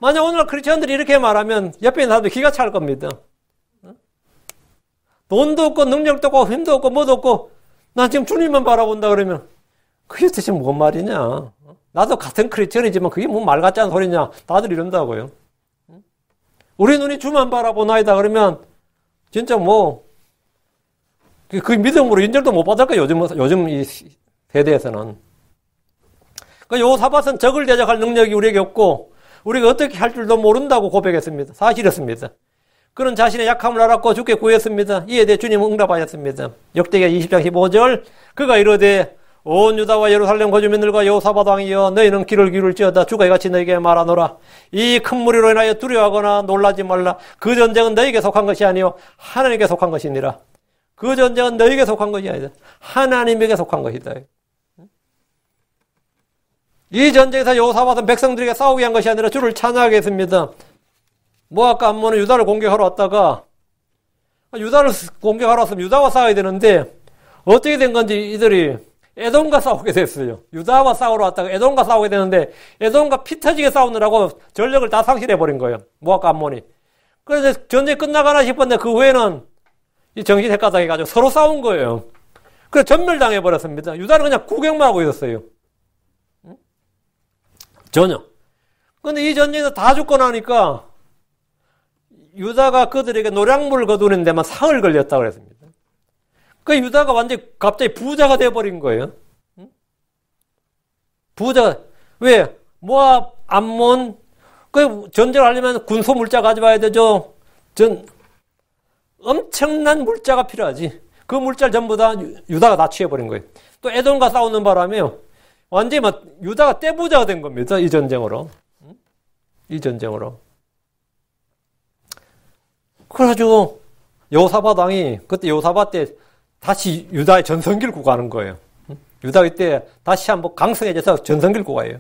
만약 오늘 크리스천들이 이렇게 말하면 옆에 있는 사람도 기가 찰 겁니다. 돈도 없고 능력도 없고 힘도 없고 뭐도 없고 난 지금 주님만 바라본다 그러면 그게 대체 뭔 말이냐. 나도 같은 크리스천이지만 그게 뭐 말 같지 않은 소리냐. 다들 이런다고요. 우리 눈이 주만 바라보나이다 그러면 진짜 뭐 그 믿음으로 인정도 못 받을 거예요. 요즘 이 세대에서는. 그러니까 요사밧은 적을 대적할 능력이 우리에게 없고 우리가 어떻게 할 줄도 모른다고 고백했습니다. 사실이었습니다. 그는 자신의 약함을 알았고 주께 구했습니다. 이에 대해 주님은 응답하였습니다. 역대기 20장 15절 그가 이르되 온 유다와 예루살렘 거주민들과 요사밧 왕이여 너희는 귀를 기울지어다 주가 이같이 너희에게 말하노라. 이 큰 무리로 인하여 두려워하거나 놀라지 말라. 그 전쟁은 너희에게 속한 것이 아니요 하나님께 속한 것이니라. 그 전쟁은 너희에게 속한 것이 아니다. 하나님에게 속한 것이다. 이 전쟁에서 요사밧은 백성들에게 싸우게 한 것이 아니라 주를 찬양하게 했습니다. 모압과 암몬은 유다를 공격하러 왔다가 유다를 공격하러 왔으면 유다와 싸워야 되는데 어떻게 된 건지 이들이 에돔과 싸우게 됐어요. 유다와 싸우러 왔다가 에돔과 싸우게 되는데 에돔과 피 터지게 싸우느라고 전력을 다 상실해버린 거예요. 모압과 암몬이. 그래서 전쟁이 끝나가나 싶었는데 그 후에는 이 정신 헷가닥해가지고 서로 싸운 거예요. 그래서 전멸당해버렸습니다. 유다는 그냥 구경만 하고 있었어요. 전혀. 근데 이 전쟁에서 다 죽고 나니까 유다가 그들에게 노량물을 거두는 데만 상을 걸렸다고 그랬습니다. 그 유다가 완전히 갑자기 부자가 돼버린 거예요. 부자가. 왜? 모압, 암몬, 그 전쟁을 하려면 군소 물자 가져와야 되죠. 엄청난 물자가 필요하지. 그 물자를 전부 다 유다가 다 취해버린 거예요. 또 에돔과 싸우는 바람에 완전히 막 유다가 떼부자가 된 겁니다. 이 전쟁으로. 이 전쟁으로. 그래가지고 요사밧 왕이 그때 요사밧 때 다시 유다의 전성기를 구가하는 거예요. 유다가 이때 다시 한번 강성해져서 전성기를 구가해요.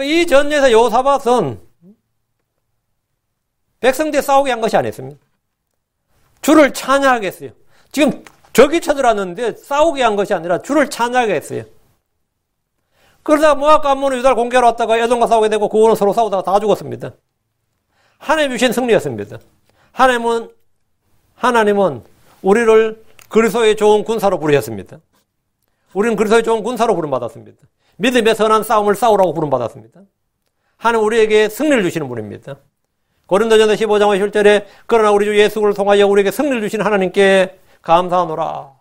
이 전쟁에서 요사밧은 백성들이 싸우게 한 것이 아니었습니다. 주를 찬양하게 했어요. 지금 적이 쳐들어왔는데 싸우게 한 것이 아니라 주를 찬양하게 했어요. 그러다가 모압과 암몬은 유다를 공격하러 왔다가 에돔과 싸우게 되고 그거는 서로 싸우다가 다 죽었습니다. 하나님 주신 승리였습니다. 하나님은 우리를 그리스도의 좋은 군사로 부르셨습니다. 우리는 그리스도의 좋은 군사로 부름받았습니다. 믿음의 선한 싸움을 싸우라고 부름받았습니다. 하나님 우리에게 승리를 주시는 분입니다. 고린도전서 15장 50절에 그러나 우리 주 예수를 통하여 우리에게 승리를 주신 하나님께 감사하노라.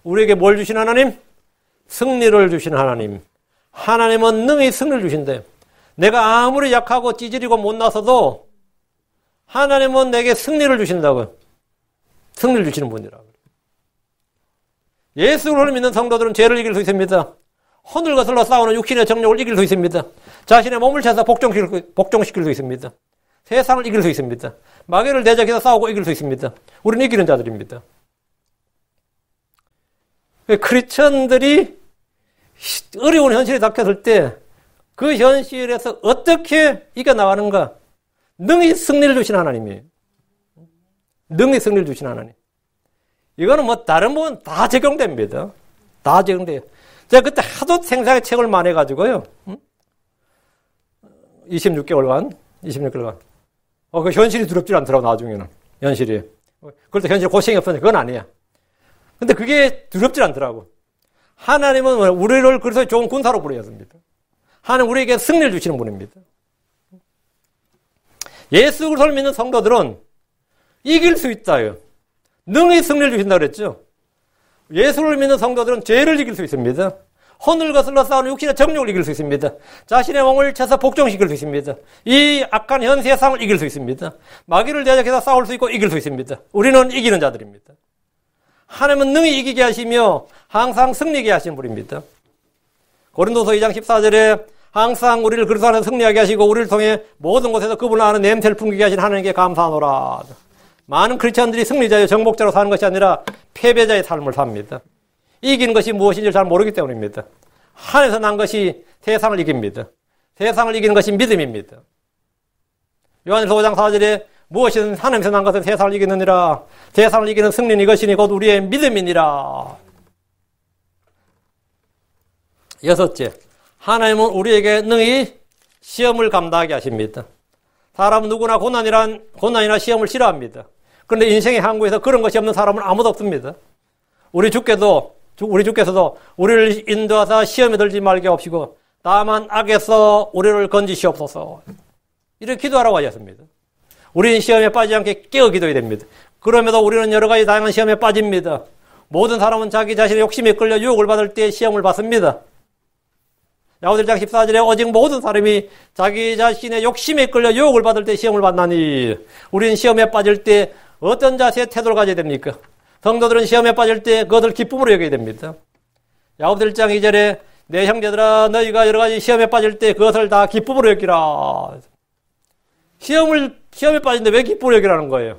우리에게 뭘 주신 하나님? 승리를 주신 하나님. 하나님은 능히 승리를 주신대. 내가 아무리 약하고 찌질이고 못나서도 하나님은 내게 승리를 주신다고. 승리를 주시는 분이라고. 예수를 믿는 성도들은 죄를 이길 수 있습니다. 혼을 거슬러 싸우는 육신의 정욕을 이길 수 있습니다. 자신의 몸을 쳐서 복종시킬 수 있습니다. 세상을 이길 수 있습니다. 마귀를 대적해서 싸우고 이길 수 있습니다. 우리는 이기는 자들입니다. 크리스천들이 어려운 현실에 닥쳤을 때 그 현실에서 어떻게 이겨나가는가? 능히 승리를 주신 하나님이에요. 능히 승리를 주신 하나님. 이거는 뭐 다른 부분 다 적용됩니다. 다 적용돼요. 제가 그때 하도 생사의 책을 많이 해가지고요. 26개월간. 그 현실이 두렵지 않더라고, 나중에는. 현실이. 그럴 때 현실 고생이 없었는데 그건 아니야. 근데 그게 두렵지 않더라고. 하나님은 우리를 그래서 좋은 군사로 부르셨습니다. 하나님 우리에게 승리를 주시는 분입니다. 예수 그리스도를 믿는 성도들은 이길 수 있다요. 능히 승리를 주신다 그랬죠. 예수를 믿는 성도들은 죄를 이길 수 있습니다. 혼을 거슬러 싸우는 육신의 정욕을 이길 수 있습니다. 자신의 몸을 쳐서 복종시킬 수 있습니다. 이 악한 현 세상을 이길 수 있습니다. 마귀를 대적해서 싸울 수 있고 이길 수 있습니다. 우리는 이기는 자들입니다. 하나님은 능히 이기게 하시며 항상 승리하게 하시는 분입니다. 고린도서 2장 14절에 항상 우리를 그리스도 안에서 승리하게 하시고 우리를 통해 모든 곳에서 그분을 아는 냄새를 풍기게 하신 하나님께 감사하노라. 많은 크리스천들이 승리자요 정복자로 사는 것이 아니라 패배자의 삶을 삽니다. 이기는 것이 무엇인지 잘 모르기 때문입니다. 하늘에서 난 것이 세상을 이깁니다. 세상을 이기는 것이 믿음입니다. 요한일서 5장 4절에 무엇이든 하늘에서 난 것은 세상을 이기느니라. 세상을 이기는 승리는 이것이니 곧 우리의 믿음이니라. 여섯째, 하나님은 우리에게 능히 시험을 감당하게 하십니다. 사람은 누구나 고난이나 시험을 싫어합니다. 그런데 인생의 항구에서 그런 것이 없는 사람은 아무도 없습니다. 우리 주께서도 우리를 인도하사 시험에 들지 말게 하시고 다만 악에서 우리를 건지시옵소서. 이렇게 기도하라고 하셨습니다. 우리는 시험에 빠지지 않게 깨어 기도해야 됩니다. 그럼에도 우리는 여러 가지 다양한 시험에 빠집니다. 모든 사람은 자기 자신의 욕심에 끌려 유혹을 받을 때 시험을 받습니다. 야고보서 1장 14절에 오직 모든 사람이 자기 자신의 욕심에 끌려 유혹을 받을 때 시험을 받나니 우리는 시험에 빠질 때 어떤 자세의 태도를 가져야 됩니까? 성도들은 시험에 빠질 때 그것을 기쁨으로 여겨야 됩니다. 야고보서 1장 2절에 내 형제들아 너희가 여러 가지 시험에 빠질 때 그것을 다 기쁨으로 여기라. 시험에 빠진데 왜 기쁨으로 여기라는 거예요?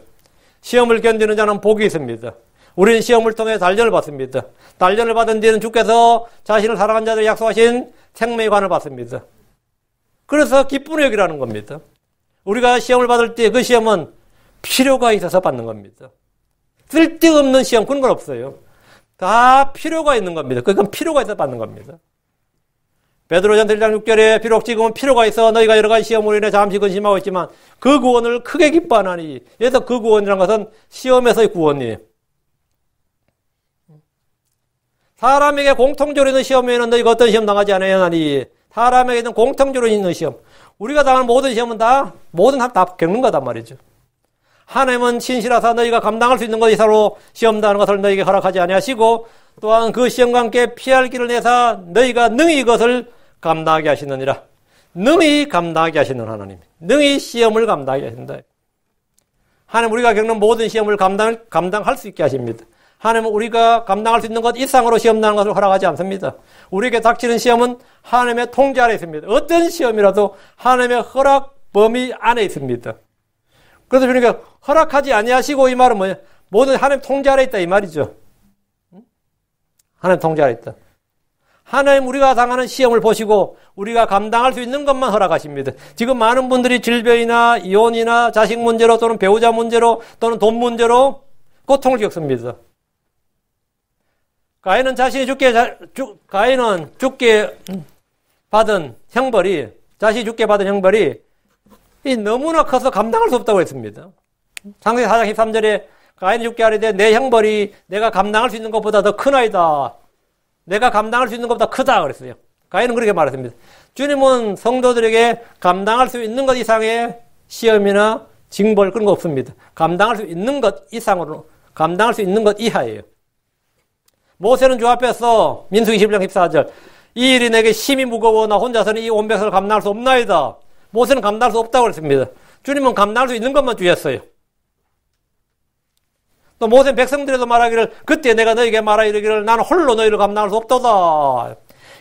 시험을 견디는 자는 복이 있습니다. 우리는 시험을 통해 단련을 받습니다. 단련을 받은 뒤에는 주께서 자신을 사랑한 자들 약속하신 생명의 관을 받습니다. 그래서 기쁨으로 여기라는 겁니다. 우리가 시험을 받을 때 그 시험은 필요가 있어서 받는 겁니다. 쓸데없는 시험 그런 건 없어요. 다 필요가 있는 겁니다. 그건 필요가 있어서 받는 겁니다. 베드로전서 1장 6절에 비록 지금은 필요가 있어 너희가 여러 가지 시험으로 인해 잠시 근심하고 있지만 그 구원을 크게 기뻐하나니. 그래서 그 구원이라는 것은 시험에서의 구원이에요. 사람에게 공통적으로 있는 시험에는 너희가 어떤 시험 당하지 않아야 하니. 사람에게는 공통적으로 있는 시험. 우리가 당하는 모든 시험은 다 겪는 거단 말이죠. 하나님은 신실하사 너희가 감당할 수 있는 것 이상으로 시험 당하는 것을 너희에게 허락하지 아니하시고 또한 그 시험과 함께 피할 길을 내사 너희가 능히 이것을 감당하게 하시느니라. 능히 감당하게 하시는 하나님. 능히 시험을 감당하게 하신다. 하나님 우리가 겪는 모든 시험을 감당할 수 있게 하십니다. 하나님은 우리가 감당할 수 있는 것 이상으로 시험 당하는 것을 허락하지 않습니다. 우리에게 닥치는 시험은 하나님의 통제 아래 있습니다. 어떤 시험이라도 하나님의 허락 범위 안에 있습니다. 그래서 그러니까 허락하지 아니하시고 이 말은 뭐냐? 모든 하나님 통제 아래 있다 이 말이죠. 하나님 통제 아래 있다. 하나님 우리가 당하는 시험을 보시고 우리가 감당할 수 있는 것만 허락하십니다. 지금 많은 분들이 질병이나 이혼이나 자식 문제로 또는 배우자 문제로 또는 돈 문제로 고통을 겪습니다. 가인은 죽게 받은 형벌이 너무나 커서 감당할 수 없다고 했습니다. 창세기 4장 13절에 가인이 죽게 하리되 내 형벌이 내가 감당할 수 있는 것보다 더 크나이다. 내가 감당할 수 있는 것보다 크다 그랬어요. 가인은 그렇게 말했습니다. 주님은 성도들에게 감당할 수 있는 것 이상의 시험이나 징벌 그런 거 없습니다. 감당할 수 있는 것 이상으로, 감당할 수 있는 것 이하예요. 모세는 주 앞에서 민수기 11장 14절 이 일이 내게 심히 무거워 나 혼자서는 이 온 백성을 감당할 수 없나이다. 모세는 감당할 수 없다고 그랬습니다. 주님은 감당할 수 있는 것만 주셨어요. 또 모세는 백성들에도 말하기를 그때 내가 너에게 말하 이르기를 나는 홀로 너희를 감당할 수 없도다.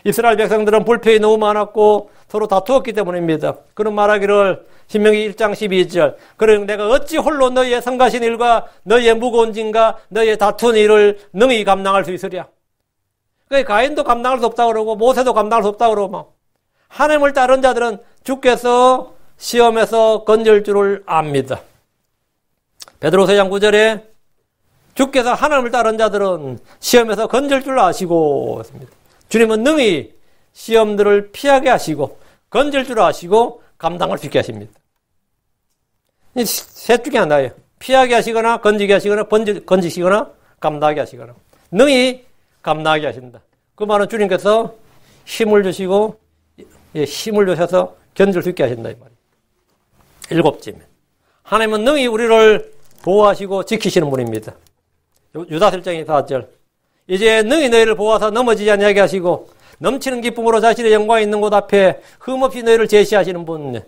이스라엘 백성들은 불평이 너무 많았고 서로 다투었기 때문입니다. 그런 말하기를 신명기 1장 12절 그러니 내가 어찌 홀로 너희의 성가신 일과 너희의 무거운 짐과 너희의 다툰 일을 능히 감당할 수 있으랴. 그러니까 가인도 감당할 수 없다고 그러고 모세도 감당할 수 없다고 그러고 하나님을 따른 자들은 주께서 시험에서 건질 줄을 압니다. 베드로서 2장 9절에 주께서 하나님을 따른 자들은 시험에서 건질 줄 아시고 했습니다. 주님은 능히 시험들을 피하게 하시고 건질 줄 아시고 감당할 수 있게 하십니다. 셋 중에 하나예요. 피하게 하시거나 건지게 하시거나 건지시거나 감당하게 하시거나 능히 감당하게 하신다. 그 말은 주님께서 힘을 주시고 힘을 주셔서 견딜 수 있게 하신다 이 말이에요. 7째면 하나님은 능히 우리를 보호하시고 지키시는 분입니다. 유다서 1장 4절 이제 능히 너희를 보호하사 넘어지지 않게 하시고 넘치는 기쁨으로 자신의 영광이 있는 곳 앞에 흠없이 너희를 제시하시는 분.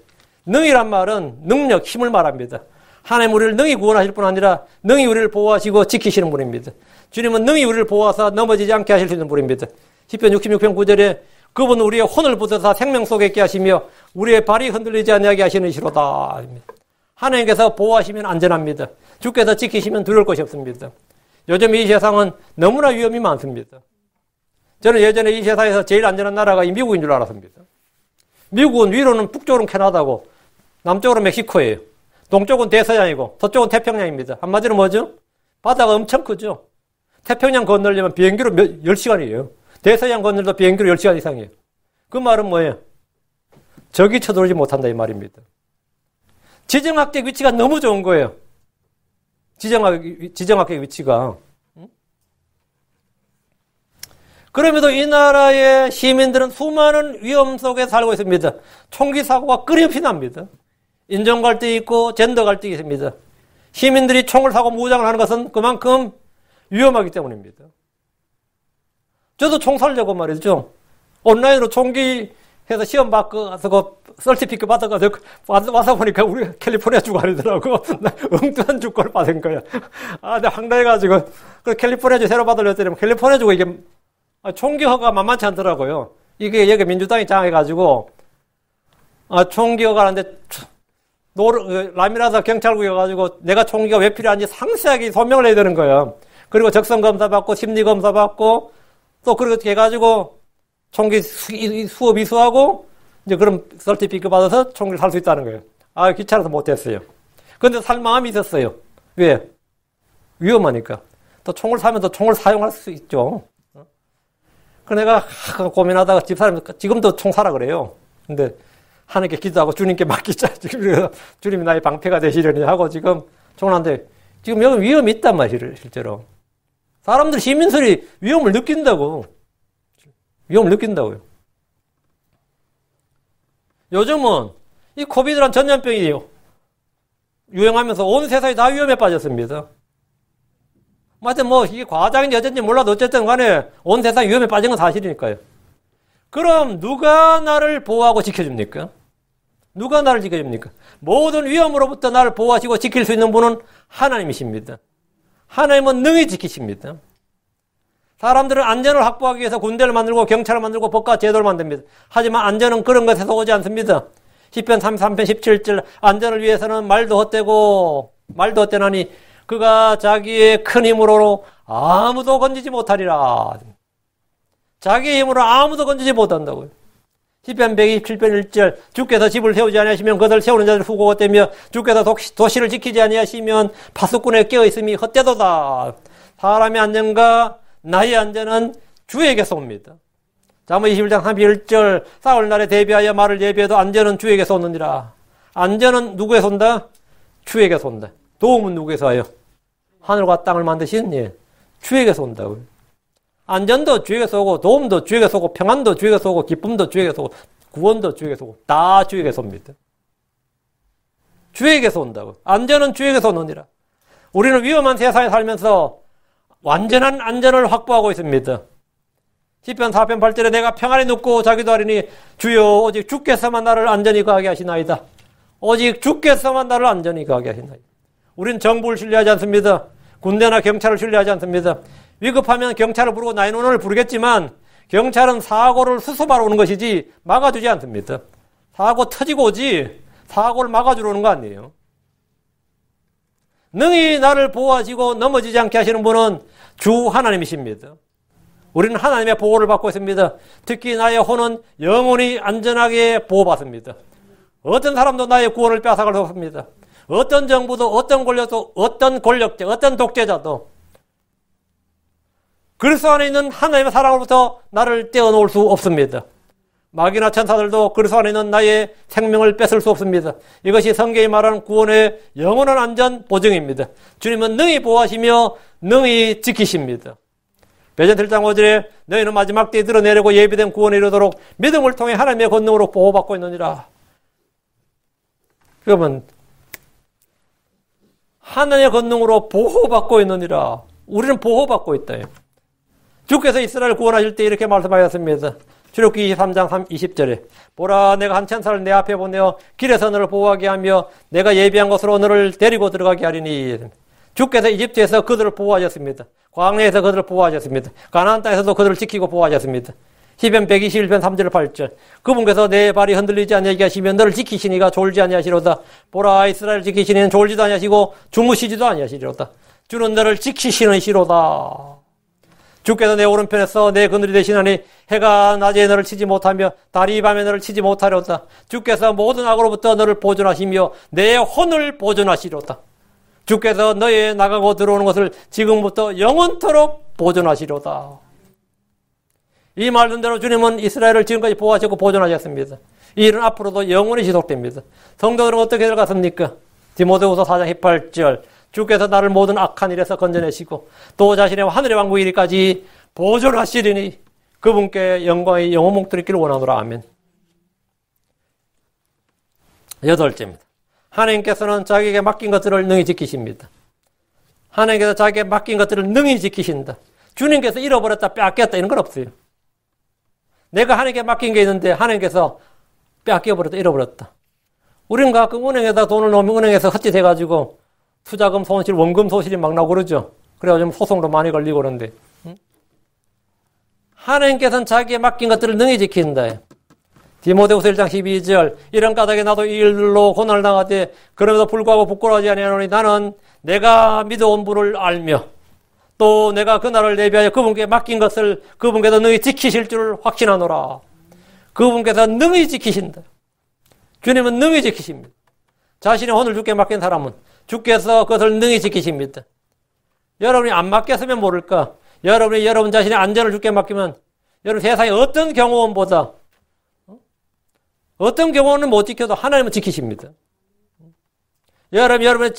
능히란 말은 능력, 힘을 말합니다. 하나님 우리를 능히 구원하실 뿐 아니라 능히 우리를 보호하시고 지키시는 분입니다. 주님은 능히 우리를 보호하사 넘어지지 않게 하실 수 있는 분입니다. 시편 66편 9절에 그분은 우리의 혼을 부숴서 생명 속에 있게 하시며 우리의 발이 흔들리지 않게 하시는 이시로다. 하나님께서 보호하시면 안전합니다. 주께서 지키시면 두려울 것이 없습니다. 요즘 이 세상은 너무나 위험이 많습니다. 저는 예전에 이 세상에서 제일 안전한 나라가 이 미국인 줄 알았습니다. 미국은 위로는 북쪽으로는 캐나다고 남쪽으로는 멕시코예요. 동쪽은 대서양이고 서쪽은 태평양입니다. 한마디로 뭐죠? 바다가 엄청 크죠. 태평양 건너려면 비행기로 10시간이에요. 대서양 건너도 비행기로 10시간 이상이에요. 그 말은 뭐예요? 적이 쳐들어오지 못한다 이 말입니다. 지정학적 위치가 너무 좋은 거예요. 지정학적 위치가. 그럼에도 이 나라의 시민들은 수많은 위험 속에 살고 있습니다. 총기 사고가 끊임없이 납니다. 인종 갈등이 있고 젠더 갈등이 있습니다. 시민들이 총을 사고 무장을 하는 것은 그만큼 위험하기 때문입니다. 저도 총 살려고 말이죠. 온라인으로 총기 해서 시험 받고 가서 그 서티피켓 받아가지고 와서 보니까 우리 캘리포니아 주가 아니더라고. 나 엉뚱한 주권을 받은 거야. 아, 내가 황당해가지고 그 캘리포니아 주 새로 받으려 했더니 캘리포니아 주가 이게 총기 허가 만만치 않더라고요. 이게 여기 민주당이 장해가지고 총기 허가 하는데 라미라사 경찰국이어가지고 내가 총기가 왜 필요한지 상세하게 설명을 해야 되는 거예요. 그리고 적성검사 받고 심리검사 받고 또 그렇게 해가지고 총기 수업 이수하고 이제 그럼 서티피켓 받아서 총기를 살 수 있다는 거예요. 아, 귀찮아서 못했어요. 근데 살 마음이 있었어요. 왜? 위험하니까. 또 총을 사면 또 총을 사용할 수 있죠. 그 내가 고민하다가 집사람 지금도 총 사라 그래요. 근데 하나님께 기도하고 주님께 맡기자. 지금 주님이 나의 방패가 되시려니 하고 지금 총한테 지금 여기 위험이 있단 말이에요, 실제로. 사람들 시민들이 위험을 느낀다고. 위험을 느낀다고요. 요즘은 이 코비드란 전염병이 유행하면서 온 세상이 다 위험에 빠졌습니다. 하여튼 이게 과장인지 어쩐지 몰라도 어쨌든 간에 온 세상이 위험에 빠진 건 사실이니까요. 그럼 누가 나를 보호하고 지켜줍니까? 누가 나를 지켜줍니까? 모든 위험으로부터 나를 보호하시고 지킬 수 있는 분은 하나님이십니다. 하나님은 능히 지키십니다. 사람들은 안전을 확보하기 위해서 군대를 만들고 경찰을 만들고 법과 제도를 만듭니다. 하지만 안전은 그런 것에서 오지 않습니다. 시편 33편 17절 안전을 위해서는 말도 헛되나니 그가 자기의 큰 힘으로 아무도 건지지 못하리라. 자기의 힘으로 아무도 건지지 못한다고요. 시편 127편 1절 주께서 집을 세우지 아니하시면 그것을 세우는 자들 후고가 되며 주께서 도시를 지키지 아니하시면 파수꾼에 깨어있음이 헛되도다. 사람의 안전과 나의 안전은 주에게서 옵니다. 잠언 21장 31절 싸울 날에 대비하여 말을 예비해도 안전은 주에게서 오느니라. 안전은 누구에서 온다? 주에게서 온다. 도움은 누구에서 와요? 하늘과 땅을 만드신 주에게서 온다고요. 안전도 주에게서 오고 도움도 주에게서 오고 평안도 주에게서 오고 기쁨도 주에게서 오고 구원도 주에게서 오고 다 주에게서 옵니다. 주에게서 온다고. 안전은 주에게서 오느니라. 우리는 위험한 세상에 살면서 완전한 안전을 확보하고 있습니다. 시편 4편 8절에 내가 평안히 눕고 자기도 하리니 주여 오직 주께서만 나를 안전히 거하게 하시나이다. 오직 주께서만 나를 안전히 거하게 하시나이다. 우리는 정부를 신뢰하지 않습니다. 군대나 경찰을 신뢰하지 않습니다. 위급하면 경찰을 부르고 911을 부르겠지만 경찰은 사고를 수습하러 오는 것이지 막아주지 않습니다. 사고 터지고 오지 사고를 막아주러 오는 거 아니에요. 능히 나를 보호하시고 넘어지지 않게 하시는 분은 주 하나님이십니다. 우리는 하나님의 보호를 받고 있습니다. 특히 나의 혼은 영원히 안전하게 보호받습니다. 어떤 사람도 나의 구원을 빼앗아갈 수 없습니다. 어떤 정부도 어떤 권력도 어떤 권력자 어떤 독재자도 그리스도 안에 있는 하나님의 사랑으로부터 나를 떼어놓을 수 없습니다. 마귀나 천사들도 그리스도 안에 있는 나의 생명을 뺏을 수 없습니다. 이것이 성경이 말하는 구원의 영원한 안전 보증입니다. 주님은 능히 보호하시며 능히 지키십니다. 베드로 1장 5절에 너희는 마지막 때에 드러내려고 예비된 구원에 이르도록 믿음을 통해 하나님의 권능으로 보호받고 있느니라. 그러면 하나님의 권능으로 보호받고 있느니라. 우리는 보호받고 있다. 주께서 이스라엘을 구원하실 때 이렇게 말씀하셨습니다. 출애굽기 23장 20절에 보라 내가 한 천사를 내 앞에 보내어 길에서 너를 보호하게 하며 내가 예비한 곳으로 너를 데리고 들어가게 하리니. 주께서 이집트에서 그들을 보호하셨습니다. 광야에서 그들을 보호하셨습니다. 가나안 땅에서도 그들을 지키고 보호하셨습니다. 시편 121편 3절 8절 그분께서 내 발이 흔들리지 아니하게 하시며 너를 지키시니가 졸지 아니하시로다. 보라 이스라엘 지키시니는 졸지도 아니하시고 주무시지도 아니하시리로다. 주는 너를 지키시는 시로다. 주께서 내 오른편에서 내 그늘이 되시나니 해가 낮에 너를 치지 못하며 달이 밤에 너를 치지 못하리로다. 주께서 모든 악으로부터 너를 보존하시며 내 혼을 보존하시리로다. 주께서 너의 나가고 들어오는 것을 지금부터 영원토록 보존하시리로다. 이 말씀대로 주님은 이스라엘을 지금까지 보호하셨고 보존하셨습니다. 이 일은 앞으로도 영원히 지속됩니다. 성도들은 어떻게 들어갔습니까? 디모데후서 4장 18절 주께서 나를 모든 악한 일에서 건져내시고 또 자신의 하늘의 왕국 이르기까지 보존하시리니 그분께 영광의 영원 목도리 있기를 원하노라. 아멘. 8절입니다. 하나님께서는 자기에게 맡긴 것들을 능히 지키십니다. 하나님께서 자기에게 맡긴 것들을 능히 지키신다. 주님께서 잃어버렸다 빼앗겼다 이런 건 없어요. 내가 하나님께 맡긴 게 있는데 하나님께서 빼앗겨버렸다 잃어버렸다. 우리는 가끔 은행에다 돈을 넣으면 은행에서 헛짓해가지고 투자금 손실, 원금 손실이 막 나고 그러죠. 그래가지고 소송도 많이 걸리고 그러는데 하나님께서는 자기에 맡긴 것들을 능히 지킨다. 디모데후서 1장 12절 이런 까닭에 나도 이 일로 고난을 당하되 그럼에도 불구하고 부끄러워하지 아니하노니 나는 내가 믿어온 분을 알며 또 내가 그날을 대비하여 그분께 맡긴 것을 그분께서 능히 지키실 줄 확신하노라. 그분께서 능히 지키신다. 주님은 능히 지키십니다. 자신의 혼을 주께 맡긴 사람은 주께서 그것을 능히 지키십니다. 여러분이 안 맡겼으면 모를까? 여러분이 여러분 자신의 안전을 주께 맡기면 여러분 세상의 어떤 경호원보다 어떤 경호원은 못 지켜도 하나님은 지키십니다. 여러분의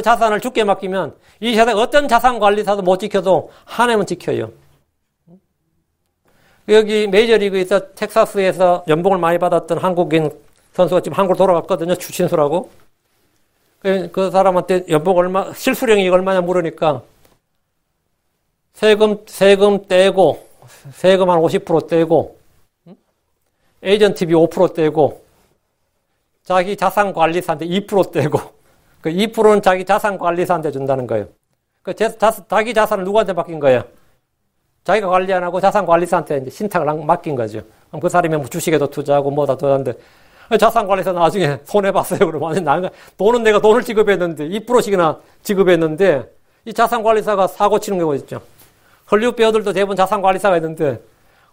자산을 주께 맡기면 이 세상에 어떤 자산관리사도 못 지켜도 하나님은 지켜요. 여기 메이저리그에서 텍사스에서 연봉을 많이 받았던 한국인 선수가 지금 한국으로 돌아갔거든요. 추신수라고. 그 사람한테 연봉 실수령이 얼마냐 물으니까 세금 떼고, 세금 한 50% 떼고, 에이전트비 5% 떼고, 자기 자산관리사한테 2% 떼고, 그 2%는 자기 자산관리사한테 준다는 거예요. 자기 자산을 누구한테 맡긴 거예요? 자기가 관리 안 하고 자산관리사한테 이제 신탁을 맡긴 거죠. 그럼 그 사람이 뭐 주식에도 투자하고 뭐다 투자하는데, 자산관리사 나중에 손해봤어요. 그러면 돈은 내가 돈을 지급했는데, 2%씩이나 지급했는데, 이 자산관리사가 사고 치는 경우가 있죠. 헐리우드 배우들도 대부분 자산관리사가 있는데,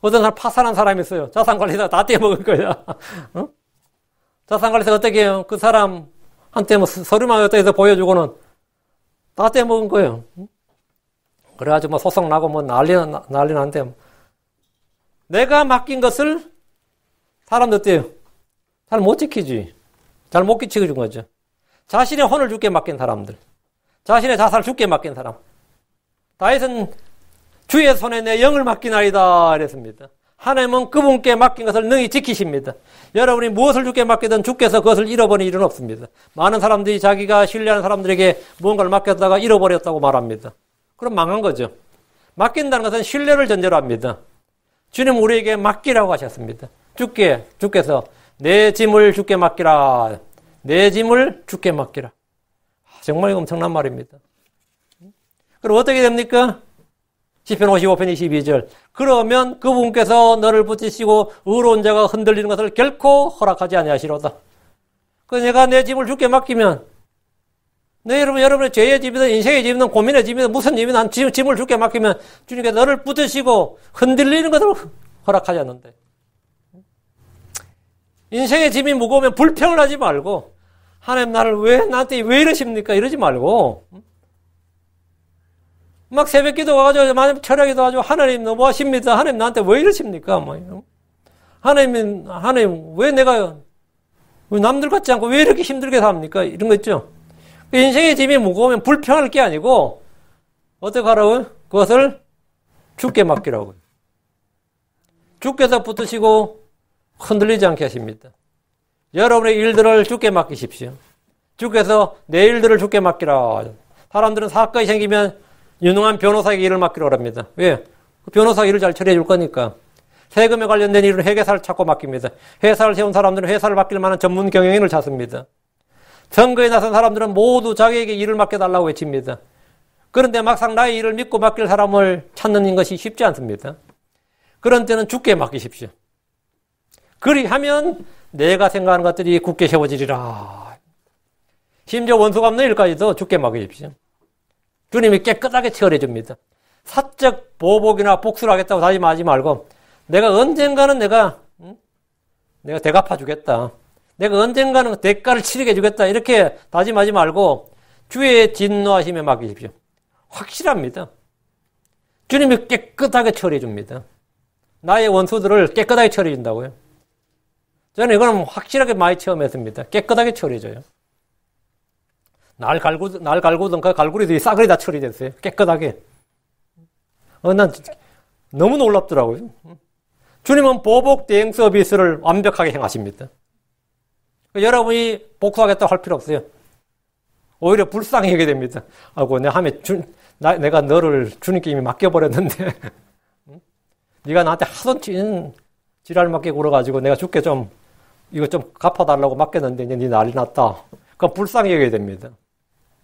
어떤 사람 파산한 사람이 있어요. 자산관리사가 다 떼먹을 거야. 어? 자산관리사가 어떻게 해요? 그 사람한테 뭐 서류만 어떻게 해서 보여주고는 다 떼먹은 거예요. 그래가지고 뭐 소송 나고 뭐 난리 난데, 내가 맡긴 것을 사람들 어때요? 잘 못 지키지. 잘 못 지켜준 거죠. 자신의 혼을 주께 맡긴 사람들. 자신의 자산을 주께 맡긴 사람. 다윗은 주의 손에 내 영을 맡기나이다 이랬습니다. 하나님은 그분께 맡긴 것을 능히 지키십니다. 여러분이 무엇을 주께 맡기든 주께서 그것을 잃어버릴 일은 없습니다. 많은 사람들이 자기가 신뢰하는 사람들에게 무언가를 맡겼다가 잃어버렸다고 말합니다. 그럼 망한 거죠. 맡긴다는 것은 신뢰를 전제로 합니다. 주님 우리에게 맡기라고 하셨습니다. 주께서 내 짐을 주께 맡기라. 내 짐을 주께 맡기라. 정말 엄청난 말입니다. 그럼 어떻게 됩니까? 시편 55편 22절. 그러면 그분께서 너를 붙이시고 의로운 자가 흔들리는 것을 결코 허락하지 아니하시로다. 내가 내 짐을 주께 맡기면 여러분의 죄의 짐이든 인생의 짐이든 고민의 짐이든 무슨 짐이든 짐을 주께 맡기면 주님께서 너를 붙으시고 흔들리는 것을 허락하지 않는데. 인생의 짐이 무거우면 불평을 하지 말고 하나님 나한테 왜 이러십니까? 이러지 말고 막 새벽 기도 와가지고 철야 기도 와가지고 하나님 너무하십니다. 하나님 나한테 왜 이러십니까? 하나님 왜 내가 남들 같지 않고 왜 이렇게 힘들게 삽니까? 이런 거 있죠. 인생의 짐이 무거우면 불평할 게 아니고 어떻게 하라고요? 그것을 주께 맡기라고요. 주께서 붙으시고 흔들리지 않게 하십니다. 여러분의 일들을 주께 맡기십시오. 주께서 내 일들을 주께 맡기라. 사람들은 사건이 생기면 유능한 변호사에게 일을 맡기라고 합니다. 왜? 그 변호사가 일을 잘 처리해 줄 거니까. 세금에 관련된 일은 회계사를 찾고 맡깁니다. 회사를 세운 사람들은 회사를 맡길 만한 전문 경영인을 찾습니다. 선거에 나선 사람들은 모두 자기에게 일을 맡겨달라고 외칩니다. 그런데 막상 나의 일을 믿고 맡길 사람을 찾는 것이 쉽지 않습니다. 그런 때는 주께 맡기십시오. 그리하면 내가 생각하는 것들이 굳게 세워지리라. 심지어 원수 갚는 일까지도 주께 맡기십시오. 주님이 깨끗하게 처리해 줍니다. 사적 보복이나 복수를 하겠다고 다짐하지 말고 내가 언젠가는 내가 대갚아 주겠다. 내가 언젠가는 대가를 치르게 해주겠다. 이렇게 다짐하지 말고 주의 진노하심에 맡기십시오. 확실합니다. 주님이 깨끗하게 처리해 줍니다. 나의 원수들을 깨끗하게 처리해 준다고요. 저는 이거는 확실하게 많이 체험했습니다. 깨끗하게 처리해줘요. 날 갈구던 그 갈구리들이 싸그리 다 처리됐어요. 깨끗하게. 난 너무 놀랍더라고요. 주님은 보복 대행 서비스를 완벽하게 행하십니다. 여러분이 복수하겠다고 할 필요 없어요. 오히려 불쌍히 하게 됩니다. 아이고, 내가 너를 주님께 이미 맡겨버렸는데, 네가 나한테 하도 지랄 맡기고 그래가지고 내가 죽게 이거 좀 갚아달라고 맡겼는데, 이제 네 난리 났다. 그럼 불쌍히 하게 됩니다.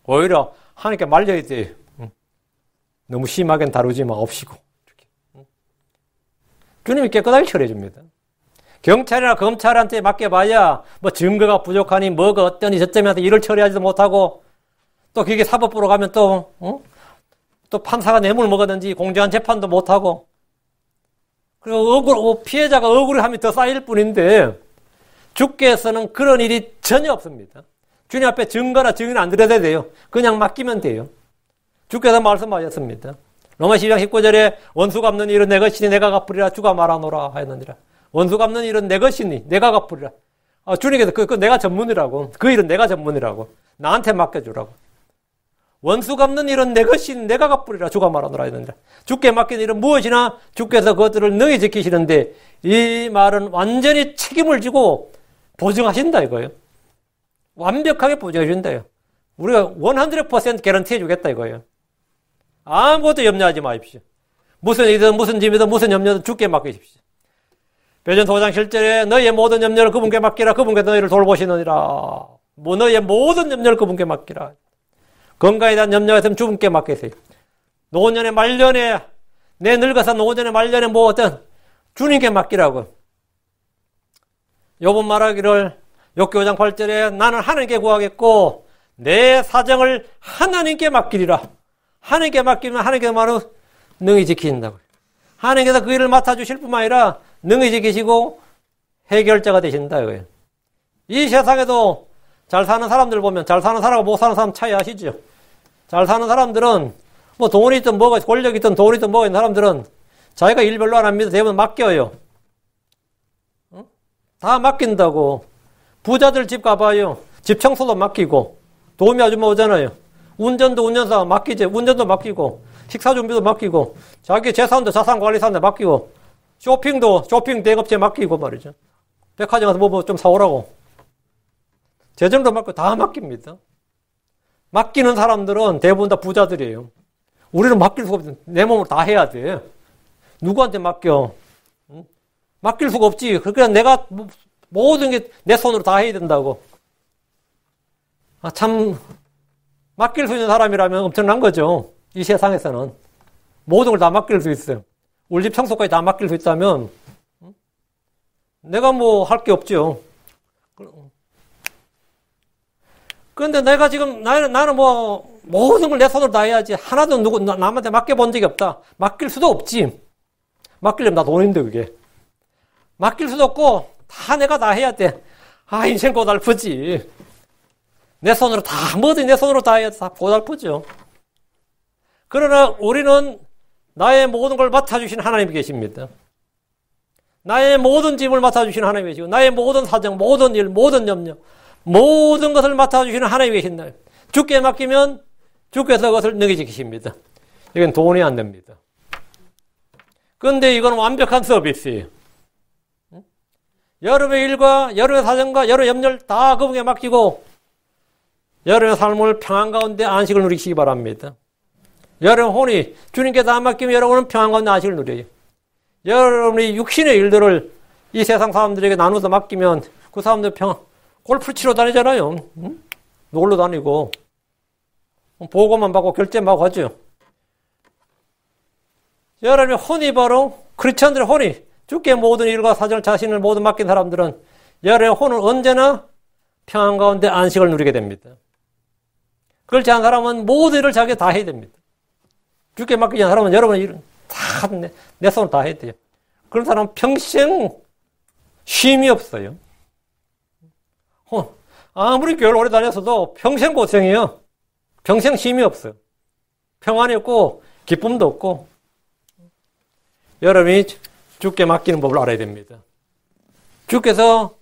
오히려 하나님께 말려야 돼요. 너무 심하게 다루지 마옵시고. 주님이 깨끗하게 처리해 줍니다. 경찰이나 검찰한테 맡겨봐야 증거가 부족하니 뭐가 어떠니 저점한테 일을 처리하지도 못하고 또 그게 사법부로 가면 또 판사가 뇌물 먹었는지 공정한 재판도 못하고 그리고 피해자가 억울함이 더 쌓일 뿐인데 주께서는 그런 일이 전혀 없습니다. 주님 앞에 증거나 증인 안 드려야 돼요. 그냥 맡기면 돼요. 주께서 말씀하셨습니다. 로마 12장 19절에 원수 갚는 일은 내 것이니 내가 갚으리라 주가 말하노라 하였느니라. 원수 갚는 일은 내 것이니 내가 갚으리라. 주님께서 그 내가 전문이라고. 그 일은 내가 전문이라고. 나한테 맡겨주라고. 원수 갚는 일은 내 것이니 내가 갚으리라 주가 말하노라 하였느니라. 주께 맡긴 일은 무엇이나 주께서 그것들을 능히 지키시는데 이 말은 완전히 책임을 지고 보증하신다 이거예요. 완벽하게 보증해 준다요. 우리가 100% 개런티 해주겠다 이거예요. 아무것도 염려하지 마십시오. 무슨 일이든 무슨 짐이든 무슨 염려든 주께 맡기십시오. 베드로 5장 7절에 너희의 모든 염려를 그분께 맡기라. 그분께서 너희를 돌보시느니라. 너희의 모든 염려를 그분께 맡기라. 건강에 대한 염려가 있으면 주분께 맡기세요. 노년의 말년에 내 늙어서 노년의 말년에 주님께 맡기라고. 욥은 말하기를 욥기 5장 8절에 나는 하나님께 구하겠고 내 사정을 하나님께 맡기리라. 하나님께 맡기면 하나님께서 바로 능히 지키신다고요. 하나님께서 그 일을 맡아주실 뿐만 아니라 능히 지키시고 해결자가 되신다 이거예요. 이 세상에도 잘 사는 사람들 보면 잘 사는 사람과 못 사는 사람 차이 아시죠? 잘 사는 사람들은 돈이 있든 뭐가 권력이 있든 돈이 있든 뭐가 있는 사람들은 자기가 일 별로 안 합니다. 대부분 맡겨요. 다 맡긴다고. 부자들 집 가봐요. 집 청소도 맡기고 도우미 아줌마 오잖아요. 운전도 운전사 맡기지. 운전도 맡기고 식사 준비도 맡기고 자기 재산도 자산관리사한테 맡기고 쇼핑 대급제 맡기고 말이죠. 백화점 가서 뭐 좀 사오라고. 재정도 맡고 다 맡깁니다. 맡기는 사람들은 대부분 다 부자들이에요. 우리는 맡길 수가 없어. 내 몸으로 다 해야 돼. 누구한테 맡겨? 맡길 수가 없지. 그러니까 내가 모든 게 내 손으로 다 해야 된다고. 참 맡길 수 있는 사람이라면 엄청난 거죠. 이 세상에서는. 모든 걸 다 맡길 수 있어요. 우리 집 청소까지 다 맡길 수 있다면 내가 뭐 할 게 없죠. 그런데 내가 지금 나는 뭐 모든 걸 내 손으로 다 해야지. 하나도 남한테 맡겨본 적이 없다. 맡길 수도 없지. 맡기려면 나 돈인데 그게. 맡길 수도 없고 다 내가 다 해야 돼. 인생 고달프지. 내 손으로 다 뭐든 내 손으로 다 해야 다 고달프죠. 그러나 우리는 나의 모든 걸 맡아주신 하나님이 계십니다. 나의 모든 짐을 맡아주시는 하나님이 계시고 나의 모든 사정, 모든 일, 모든 염려, 모든 것을 맡아주시는 하나님이 계신다. 주께 맡기면 주께서 그것을 능히 지키십니다. 이건 돈이 안 됩니다. 그런데 이건 완벽한 서비스예요. 여러분의 일과 여러분의 사정과 여러분의 염려를 다 그분에게 맡기고 여러분의 삶을 평안 가운데 안식을 누리시기 바랍니다. 여러분 혼이 주님께 다 맡기면 여러분은 평안 가운데 안식을 누려요. 여러분이 육신의 일들을 이 세상 사람들에게 나눠서 맡기면 그 사람들 골프 치러 다니잖아요. 놀러 다니고 보고만 받고 결제만 하고 하죠. 여러분의 혼이 바로 크리스천들의 혼이 주께 모든 일과 사정을 자신을 모두 맡긴 사람들은 여러분의 혼은 언제나 평안 가운데 안식을 누리게 됩니다. 그렇지 않은 사람은 모든 일을 자기가 다 해야 됩니다. 주께 맡기지 않은 사람은 여러분의 일은 다 내 손으로 다 해야 돼요. 그런 사람은 평생 쉼이 없어요. 아무리 교회를 오래 다녔어도 평생 고생이에요. 평생 쉼이 없어요. 평안이 없고 기쁨도 없고. 여러분이 주께 맡기는 법을 알아야 됩니다. 주께서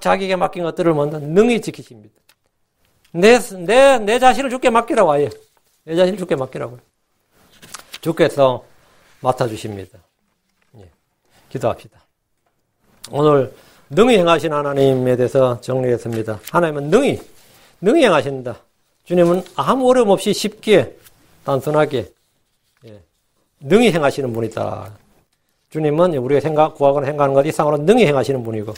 자기에게 맡긴 것들을 먼저 능히 지키십니다. 내 자신을 주께 맡기라고 아예. 내 자신을 주께 맡기라고. 주께서 맡아주십니다. 예, 기도합시다. 오늘 능히 행하신 하나님에 대해서 정리했습니다. 하나님은 능히 행하신다. 주님은 아무 어려움 없이 쉽게 단순하게 능히 행하시는 분이다. 주님은 우리가 구하거나 생각하는 것 이상으로 능히 행하시는 분이고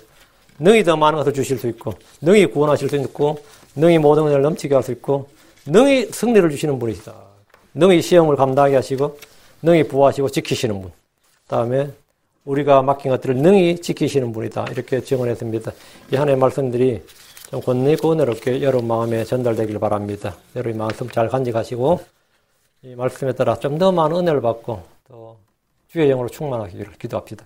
능히 더 많은 것을 주실 수 있고 능히 구원하실 수 있고 능히 모든 것을 넘치게 할 수 있고 능히 승리를 주시는 분이시다. 능히 시험을 감당하게 하시고 능히 부하시고 지키시는 분. 다음에 우리가 맡긴 것들을 능히 지키시는 분이다. 이렇게 증언했습니다. 이 하나의 말씀들이 좀 권능있고 은혜롭게 여러분 마음에 전달되길 바랍니다. 여러분 말씀 잘 간직하시고 이 말씀에 따라 좀 더 많은 은혜를 받고 또 주의 영으로 충만하기를 기도합시다.